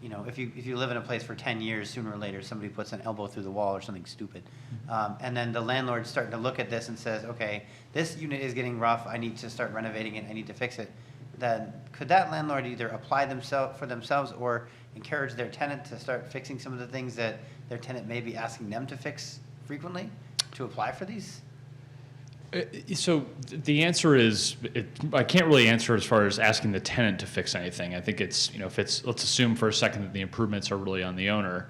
you know, if you live in a place for 10 years, sooner or later somebody puts an elbow through the wall or something stupid, and then the landlord's starting to look at this and says, okay, this unit is getting rough, I need to start renovating it, I need to fix it, then could that landlord either apply for themselves or encourage their tenant to start fixing some of the things that their tenant may be asking them to fix frequently to apply for these? So the answer is, I can't really answer as far as asking the tenant to fix anything. I think it's, you know, if it's, let's assume for a second that the improvements are really on the owner.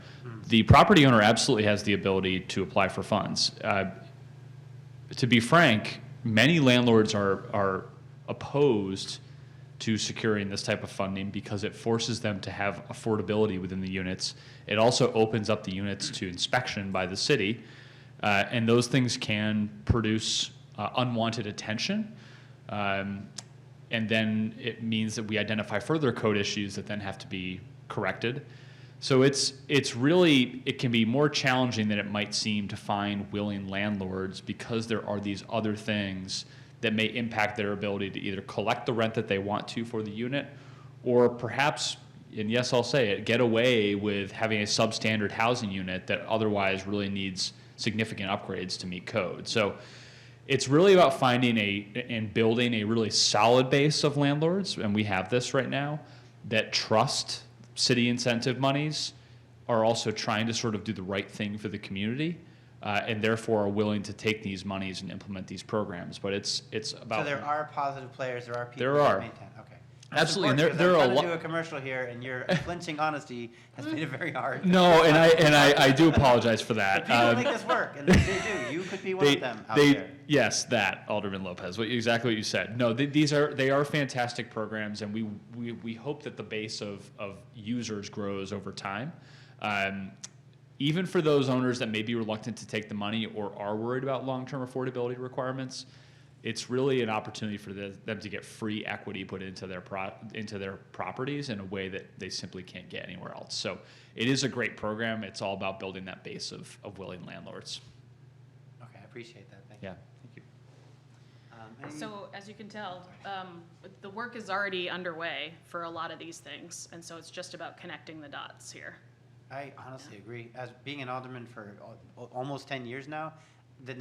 The property owner absolutely has the ability to apply for funds. To be frank, many landlords are opposed to securing this type of funding because it forces them to have affordability within the units. It also opens up the units to inspection by the city, and those things can produce unwanted attention, and then it means that we identify further code issues that then have to be corrected. So it can be more challenging than it might seem to find willing landlords because there are these other things that may impact their ability to either collect the rent that they want to for the unit, or perhaps, and yes, I'll say it, get away with having a substandard housing unit that otherwise really needs significant upgrades to meet code. So it's really about finding and building a really solid base of landlords, and we have this right now, that trust city incentive monies, are also trying to sort of do the right thing for the community, and therefore are willing to take these monies and implement these programs. But it's about... So there are positive players, there are people There that are. maintain, okay. Absolutely, and Support, there are a I'm trying lot... to do a commercial here, and your flinching honesty has made it very hard. No, and I do apologize for that. But people make this work, and they do. You could be one of them out there. Yes, that, Alderman Lopez, exactly what you said. No, they are fantastic programs, and we hope that the base of users grows over time. Even for those owners that may be reluctant to take the money or are worried about long-term affordability requirements, it's really an opportunity for them to get free equity put into their properties in a way that they simply can't get anywhere else. So it is a great program. It's all about building that base of willing landlords. Okay, I appreciate that, thank you. Yeah, thank you. So as you can tell, the work is already underway for a lot of these things, and so it's just about connecting the dots here. I honestly agree. As being an alderman for almost 10 years now, the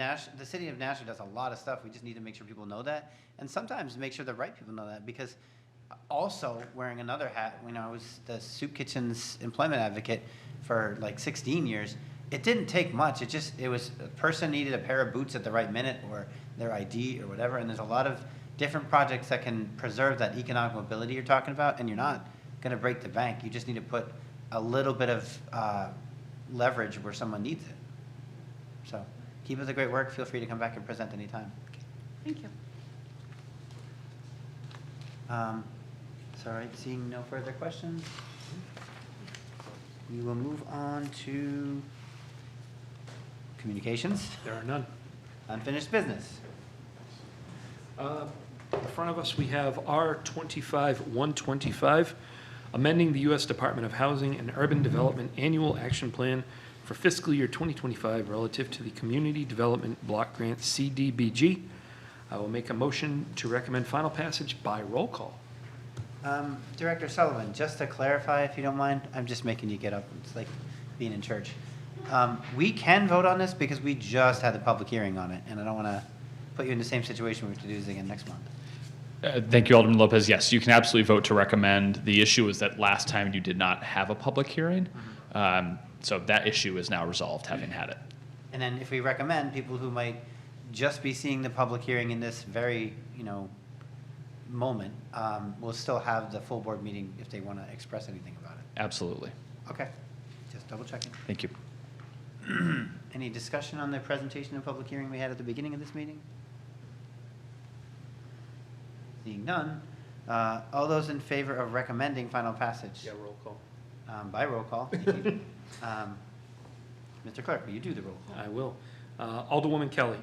city of Nashua does a lot of stuff. We just need to make sure people know that, and sometimes make sure the right people know that. Because also wearing another hat, when I was the soup kitchen's employment advocate for like 16 years, it didn't take much. It was a person needed a pair of boots at the right minute, or their ID or whatever. And there's a lot of different projects that can preserve that economic mobility you're talking about. And you're not going to break the bank. You just need to put a little bit of leverage where someone needs it. So keep up the great work. Feel free to come back and present anytime. Thank you. So, all right, seeing no further questions, we will move on to communications, There are none. unfinished business. In front of us, we have R 25-125, amending the U.S. Department of Housing and Urban Development Annual Action Plan for fiscal year 2025 relative to the Community Development Block Grant CDBG. I will make a motion to recommend final passage by roll call. Director Sullivan, just to clarify, if you don't mind, I'm just making you get up. It's like being in church. We can vote on this because we just had the public hearing on it, and I don't want to put you in the same situation we have to do this again next month. Thank you, Alderman Lopez. Yes, you can absolutely vote to recommend. The issue is that last time you did not have a public hearing. So that issue is now resolved, having had it. And then if we recommend, people who might just be seeing the public hearing in this very, moment, will still have the full board meeting if they want to express anything about it. Absolutely. Okay, just double checking. Thank you. Any discussion on the presentation and public hearing we had at the beginning of this meeting? Seeing none, all those in favor of recommending final passage? Roll call. By roll call. Thank you. Mr. Clerk, will you do the roll call? I will. Alderwoman Kelly.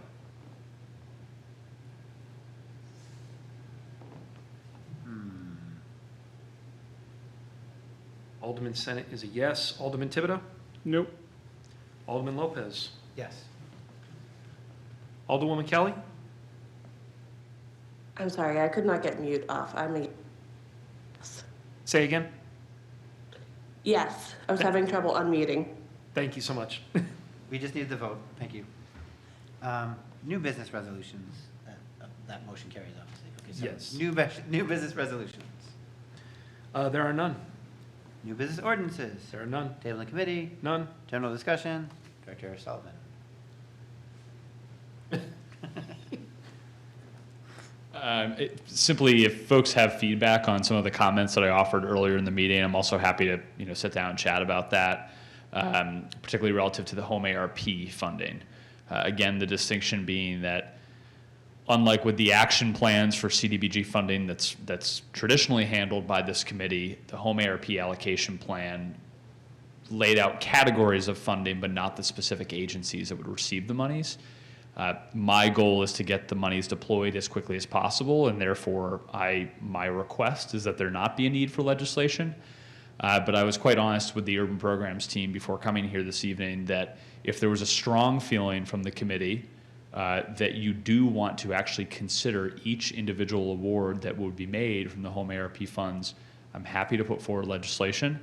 Alderman Senate is a yes. Alderman Thibodeau? Nope. Alderman Lopez? Yes. Alderwoman Kelly? I'm sorry, I could not get mute off. Say again. Yes, I was having trouble unmuting. Thank you so much. We just needed the vote. Thank you. New business resolutions. That motion carries, obviously. Okay, so Yes. New business resolutions. There are none. New business ordinances. There are none. Table in committee. None. General discussion. Director Sullivan. Simply, if folks have feedback on some of the comments that I offered earlier in the meeting, I'm also happy to sit down and chat about that, particularly relative to the home ARP funding. Again, the distinction being that unlike with the action plans for CDBG funding that's traditionally handled by this committee, the home ARP allocation plan laid out categories of funding, but not the specific agencies that would receive the monies. My goal is to get the monies deployed as quickly as possible, and therefore my request is that there not be a need for legislation. But I was quite honest with the urban programs team before coming here this evening that if there was a strong feeling from the committee that you do want to actually consider each individual award that would be made from the home ARP funds, I'm happy to put forward legislation.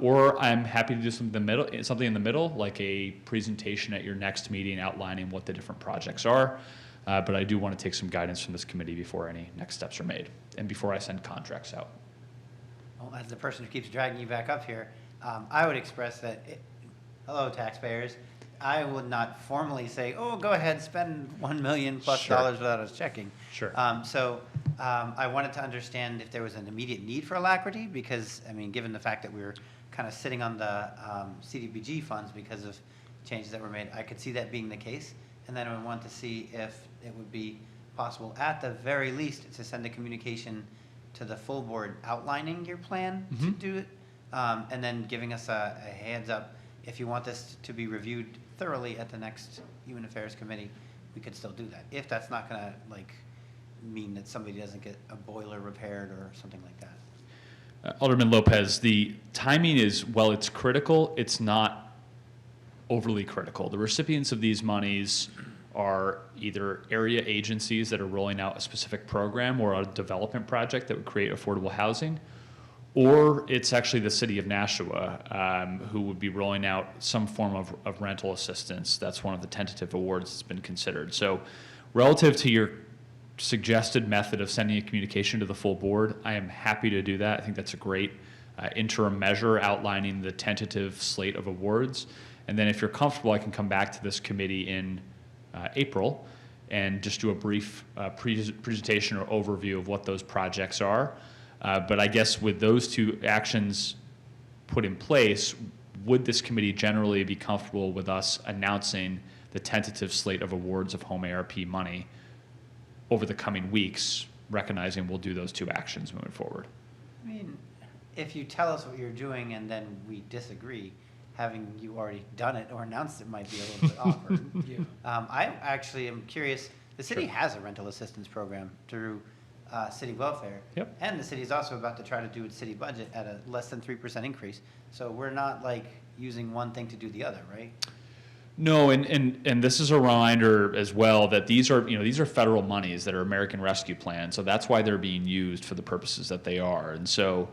Or I'm happy to do something in the middle, like a presentation at your next meeting outlining what the different projects are. But I do want to take some guidance from this committee before any next steps are made and before I send contracts out. Well, as the person who keeps dragging you back up here, I would express that, hello, taxpayers. I would not formally say, oh, go ahead, spend $1 million plus Sure. without us checking. Sure. I wanted to understand if there was an immediate need for alacrity, because, given the fact that we were kind of sitting on the CDBG funds because of changes that were made, I could see that being the case. And then I would want to see if it would be possible, at the very least, to send a communication to the full board outlining your plan to do it, and then giving us a heads up. If you want this to be reviewed thoroughly at the next Human Affairs Committee, we could still do that. If that's not gonna mean that somebody doesn't get a boiler repaired or something like that. Alderman Lopez, the timing is, while it's critical, it's not overly critical. The recipients of these monies are either area agencies that are rolling out a specific program or a development project that would create affordable housing, or it's actually the city of Nashua who would be rolling out some form of rental assistance. That's one of the tentative awards that's been considered. So relative to your suggested method of sending a communication to the full board, I am happy to do that. I think that's a great interim measure outlining the tentative slate of awards. And then if you're comfortable, I can come back to this committee in April and just do a brief presentation or overview of what those projects are. But I guess with those two actions put in place, would this committee generally be comfortable with us announcing the tentative slate of awards of home ARP money over the coming weeks, recognizing we'll do those two actions moving forward? If you tell us what you're doing and then we disagree, having you already done it or announced it might be a little bit awkward. I actually am curious, the city has a rental assistance program through city welfare. Yep. And the city is also about to try to do its city budget at a less than 3% increase. So we're not like using one thing to do the other, right? No, and this is a reminder as well that these are federal monies that are American Rescue Plan, so that's why they're being used for the purposes that they are. And so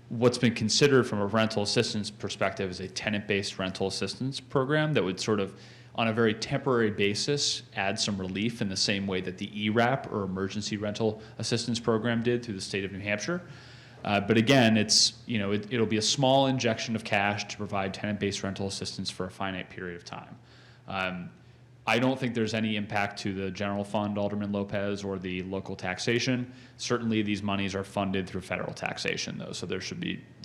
what's been considered from a rental assistance perspective is a tenant-based rental assistance program that would sort of, on a very temporary basis, add some relief in the same way that the ERAP, or Emergency Rental Assistance Program, did through the state of New Hampshire. But again, it'll be a small injection of cash to provide tenant-based rental assistance for a finite period of time. I don't think there's any impact to the general fund, Alderman Lopez, or the local taxation. Certainly, these monies are funded through federal taxation, though, so there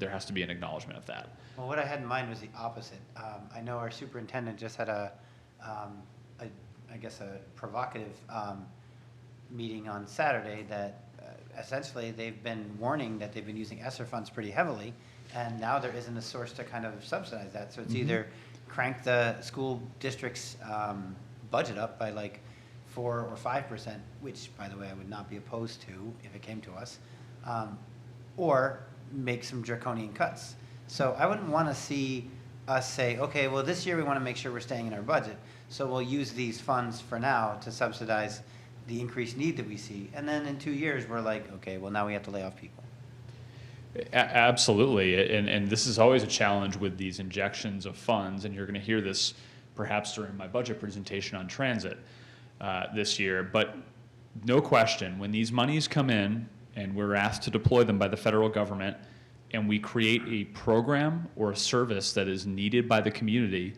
has to be an acknowledgement of that. Well, what I had in mind was the opposite. I know our superintendent just had a provocative meeting on Saturday that essentially they've been warning that they've been using ESSER funds pretty heavily, and now there isn't a source to kind of subsidize that. So it's either crank the school district's budget up by like 4 or 5%, which, by the way, I would not be opposed to if it came to us, or make some draconian cuts. So I wouldn't want to see us say, okay, well, this year we want to make sure we're staying in our budget, so we'll use these funds for now to subsidize the increased need that we see. And then in 2 years, we're like, okay, well, now we have to lay off people. Absolutely, and this is always a challenge with these injections of funds, and you're going to hear this perhaps during my budget presentation on transit this year. But no question, when these monies come in and we're asked to deploy them by the federal government, and we create a program or a service that is needed by the community,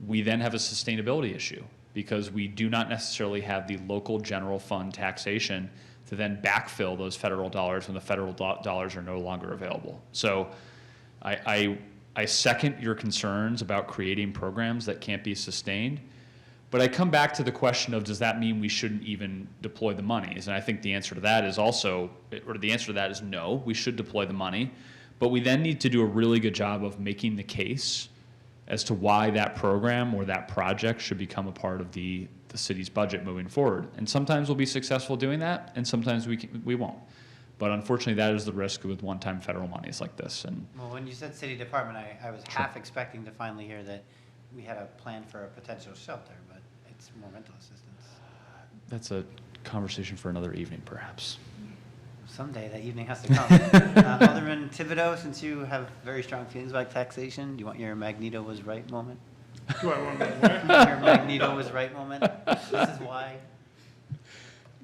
we then have a sustainability issue, because we do not necessarily have the local general fund taxation to then backfill those federal dollars when the federal dollars are no longer available. So I second your concerns about creating programs that can't be sustained, but I come back to the question of, does that mean we shouldn't even deploy the monies? And I think the answer to that is no, we should deploy the money, but we then need to do a really good job of making the case as to why that program or that project should become a part of the city's budget moving forward. And sometimes we'll be successful doing that, and sometimes we won't. But unfortunately, that is the risk with one-time federal monies like this. And Well, when you said city department, I was half expecting to finally hear that we had a plan for a potential shelter, but it's more rental assistance. that's a conversation for another evening, perhaps. Someday that evening has to come. Alderman Thibodeau, since you have very strong feelings about taxation, do you want your Magneto was right moment? Do I want to what? Your Magneto was right moment? This is why.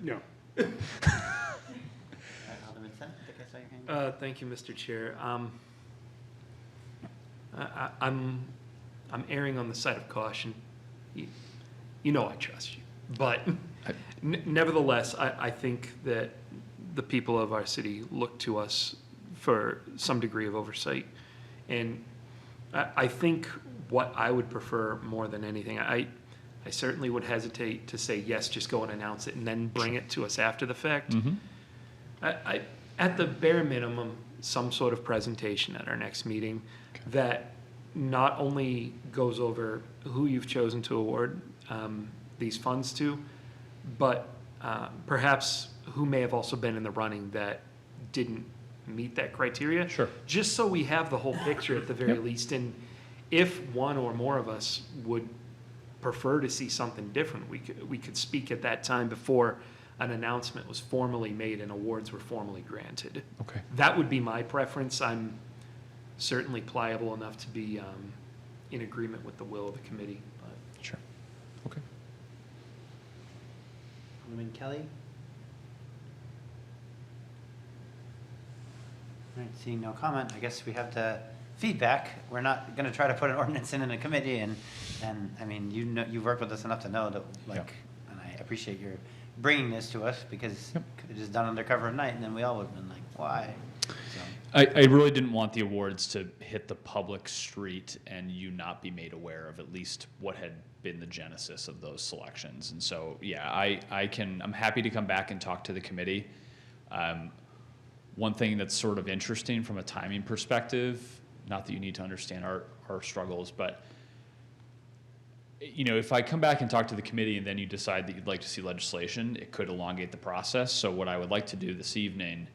No. Alderman Sen, I think I saw your hand. Thank you, Mr. Chair. I'm erring on the side of caution. You know I trust you, but nevertheless, I think that the people of our city look to us for some degree of oversight. And I think what I would prefer more than anything, I certainly would hesitate to say, yes, just go and announce it and then bring it to us after the fact. At the bare minimum, some sort of presentation at our next meeting that not only goes over who you've chosen to award these funds to, but perhaps who may have also been in the running that didn't meet that criteria. Sure. Just so we have the whole picture at the very least. And if one or more of us would prefer to see something different, we could speak at that time before an announcement was formally made and awards were formally granted. Okay. That would be my preference. I'm certainly pliable enough to be in agreement with the will of the committee. But Sure. Okay. Alderman Kelly? All right, seeing no comment, I guess we have the feedback. We're not going to try to put an ordinance in a committee, and I mean, you know, you've worked with us enough to know that, like, and I appreciate your bringing this to us, because it is done under cover of night, and then we all would have been like, why? So, I really didn't want the awards to hit the public street and you not be made aware of at least what had been the genesis of those selections. And so, yeah, I'm happy to come back and talk to the committee. One thing that's sort of interesting from a timing perspective, not that you need to understand our struggles, but you know, if I come back and talk to the committee and then you decide that you'd like to see legislation, it could elongate the process. So what I would like to do this evening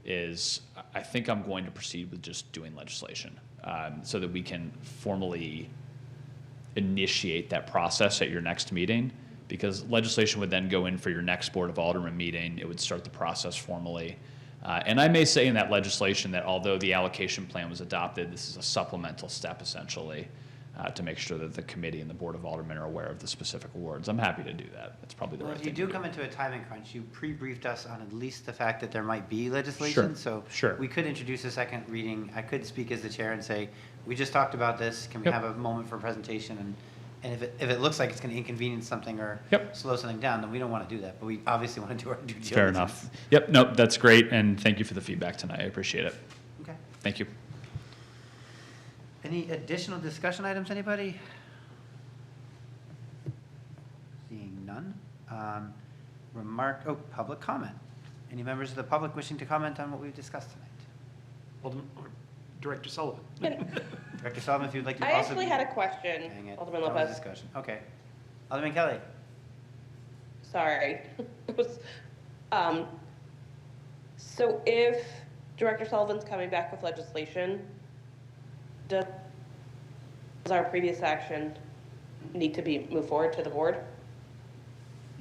is I think I'm going to proceed with just doing legislation so that we can formally initiate that process at your next meeting, because legislation would then go in for your next Board of Aldermen meeting. It would start the process formally. And I may say in that legislation that although the allocation plan was adopted, this is a supplemental step essentially to make sure that the committee and the Board of Aldermen are aware of the specific awards. I'm happy to do that. That's probably the Well, right if you thing do to come into a timing crunch, you pre-briefed us on at least the fact that there might be legislation. So sure. we could introduce a second reading. I could speak as the chair and say, we just talked about this. Can we Yep. have a moment for presentation? And if it looks like it's going to inconvenience something or Yep. slow something down, then we don't want to do that. But we obviously want to do our due diligence. Fair enough. Yep, nope, that's great, and thank you for the feedback tonight. I appreciate it. Okay. Thank you. Any additional discussion items, anybody? Seeing none. Public comment. Any members of the public wishing to comment on what we've discussed tonight? Alderman, or Director Sullivan. Director Sullivan, if you'd like to I also. actually had a question, Dang it. Alderman That was Lopez. discussion. Okay. Alderman Kelly. Sorry. It was, so if Director Sullivan's coming back with legislation, does our previous action need to be moved forward to the board?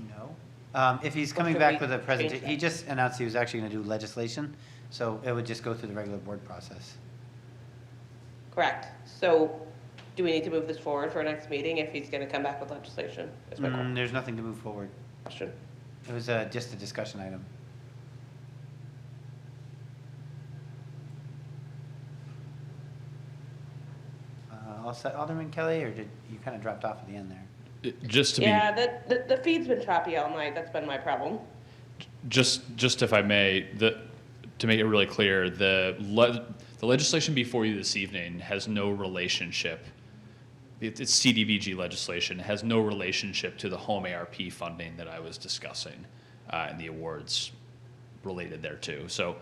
No. If he's coming should back we with a change presentation, that? he just announced he was actually going to do legislation, so it would just go through the regular board process. Correct. So do we need to move this forward for our next meeting if he's going to come back with legislation? Is my There's nothing to move forward. question. It was just a discussion item. All set, Alderman Kelly, or did you kind of dropped off at the end there? Just to be, Yeah, the feed's been choppy all night. That's been my problem. just if I may, to make it really clear, the legislation before you this evening has no relationship. It's CDBG legislation, has no relationship to the home ARP funding that I was discussing and the awards related thereto. So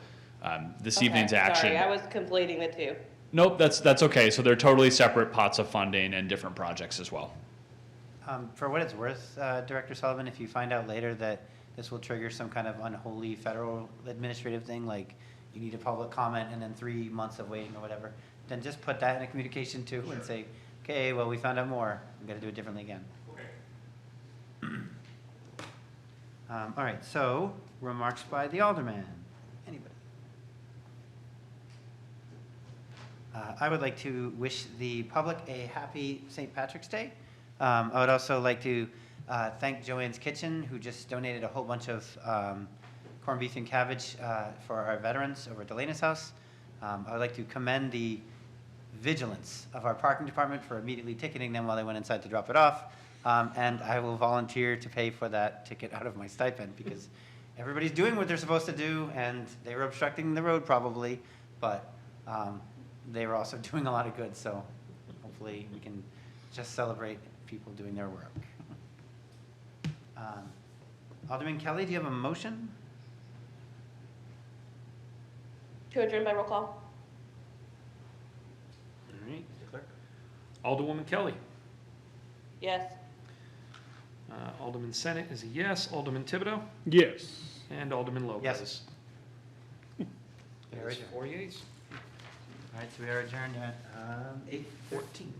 this evening's Okay, action. Sorry, I was conflating the two. Nope, that's okay. So they're totally separate pots of funding and different projects as well. For what it's worth, Director Sullivan, if you find out later that this will trigger some kind of unholy federal administrative thing, like you need a public comment and then 3 months of waiting or whatever, then just put that in a communication too and say, okay, well, we found out more. We've got to do it differently again. All right, so remarks by the alderman. Anybody? I would like to wish the public a happy St. Patrick's Day. I would also like to thank Joanne's Kitchen, who just donated a whole bunch of corned beef and cabbage for our veterans over at Delena's house. I would like to commend the vigilance of our parking department for immediately ticketing them while they went inside to drop it off. And I will volunteer to pay for that ticket out of my stipend because everybody's doing what they're supposed to do and they were obstructing the road probably, but they were also doing a lot of good. So hopefully we can just celebrate people doing their work. Alderman Kelly, do you have a motion? To adjourn by roll call? All right. Alderwoman Kelly. Yes. Alderman Senate is a yes. Alderman Thibodeau Yes. and Alderman Lopez. Yes. There's 4 yeas. All right, so we are adjourned at 8:14.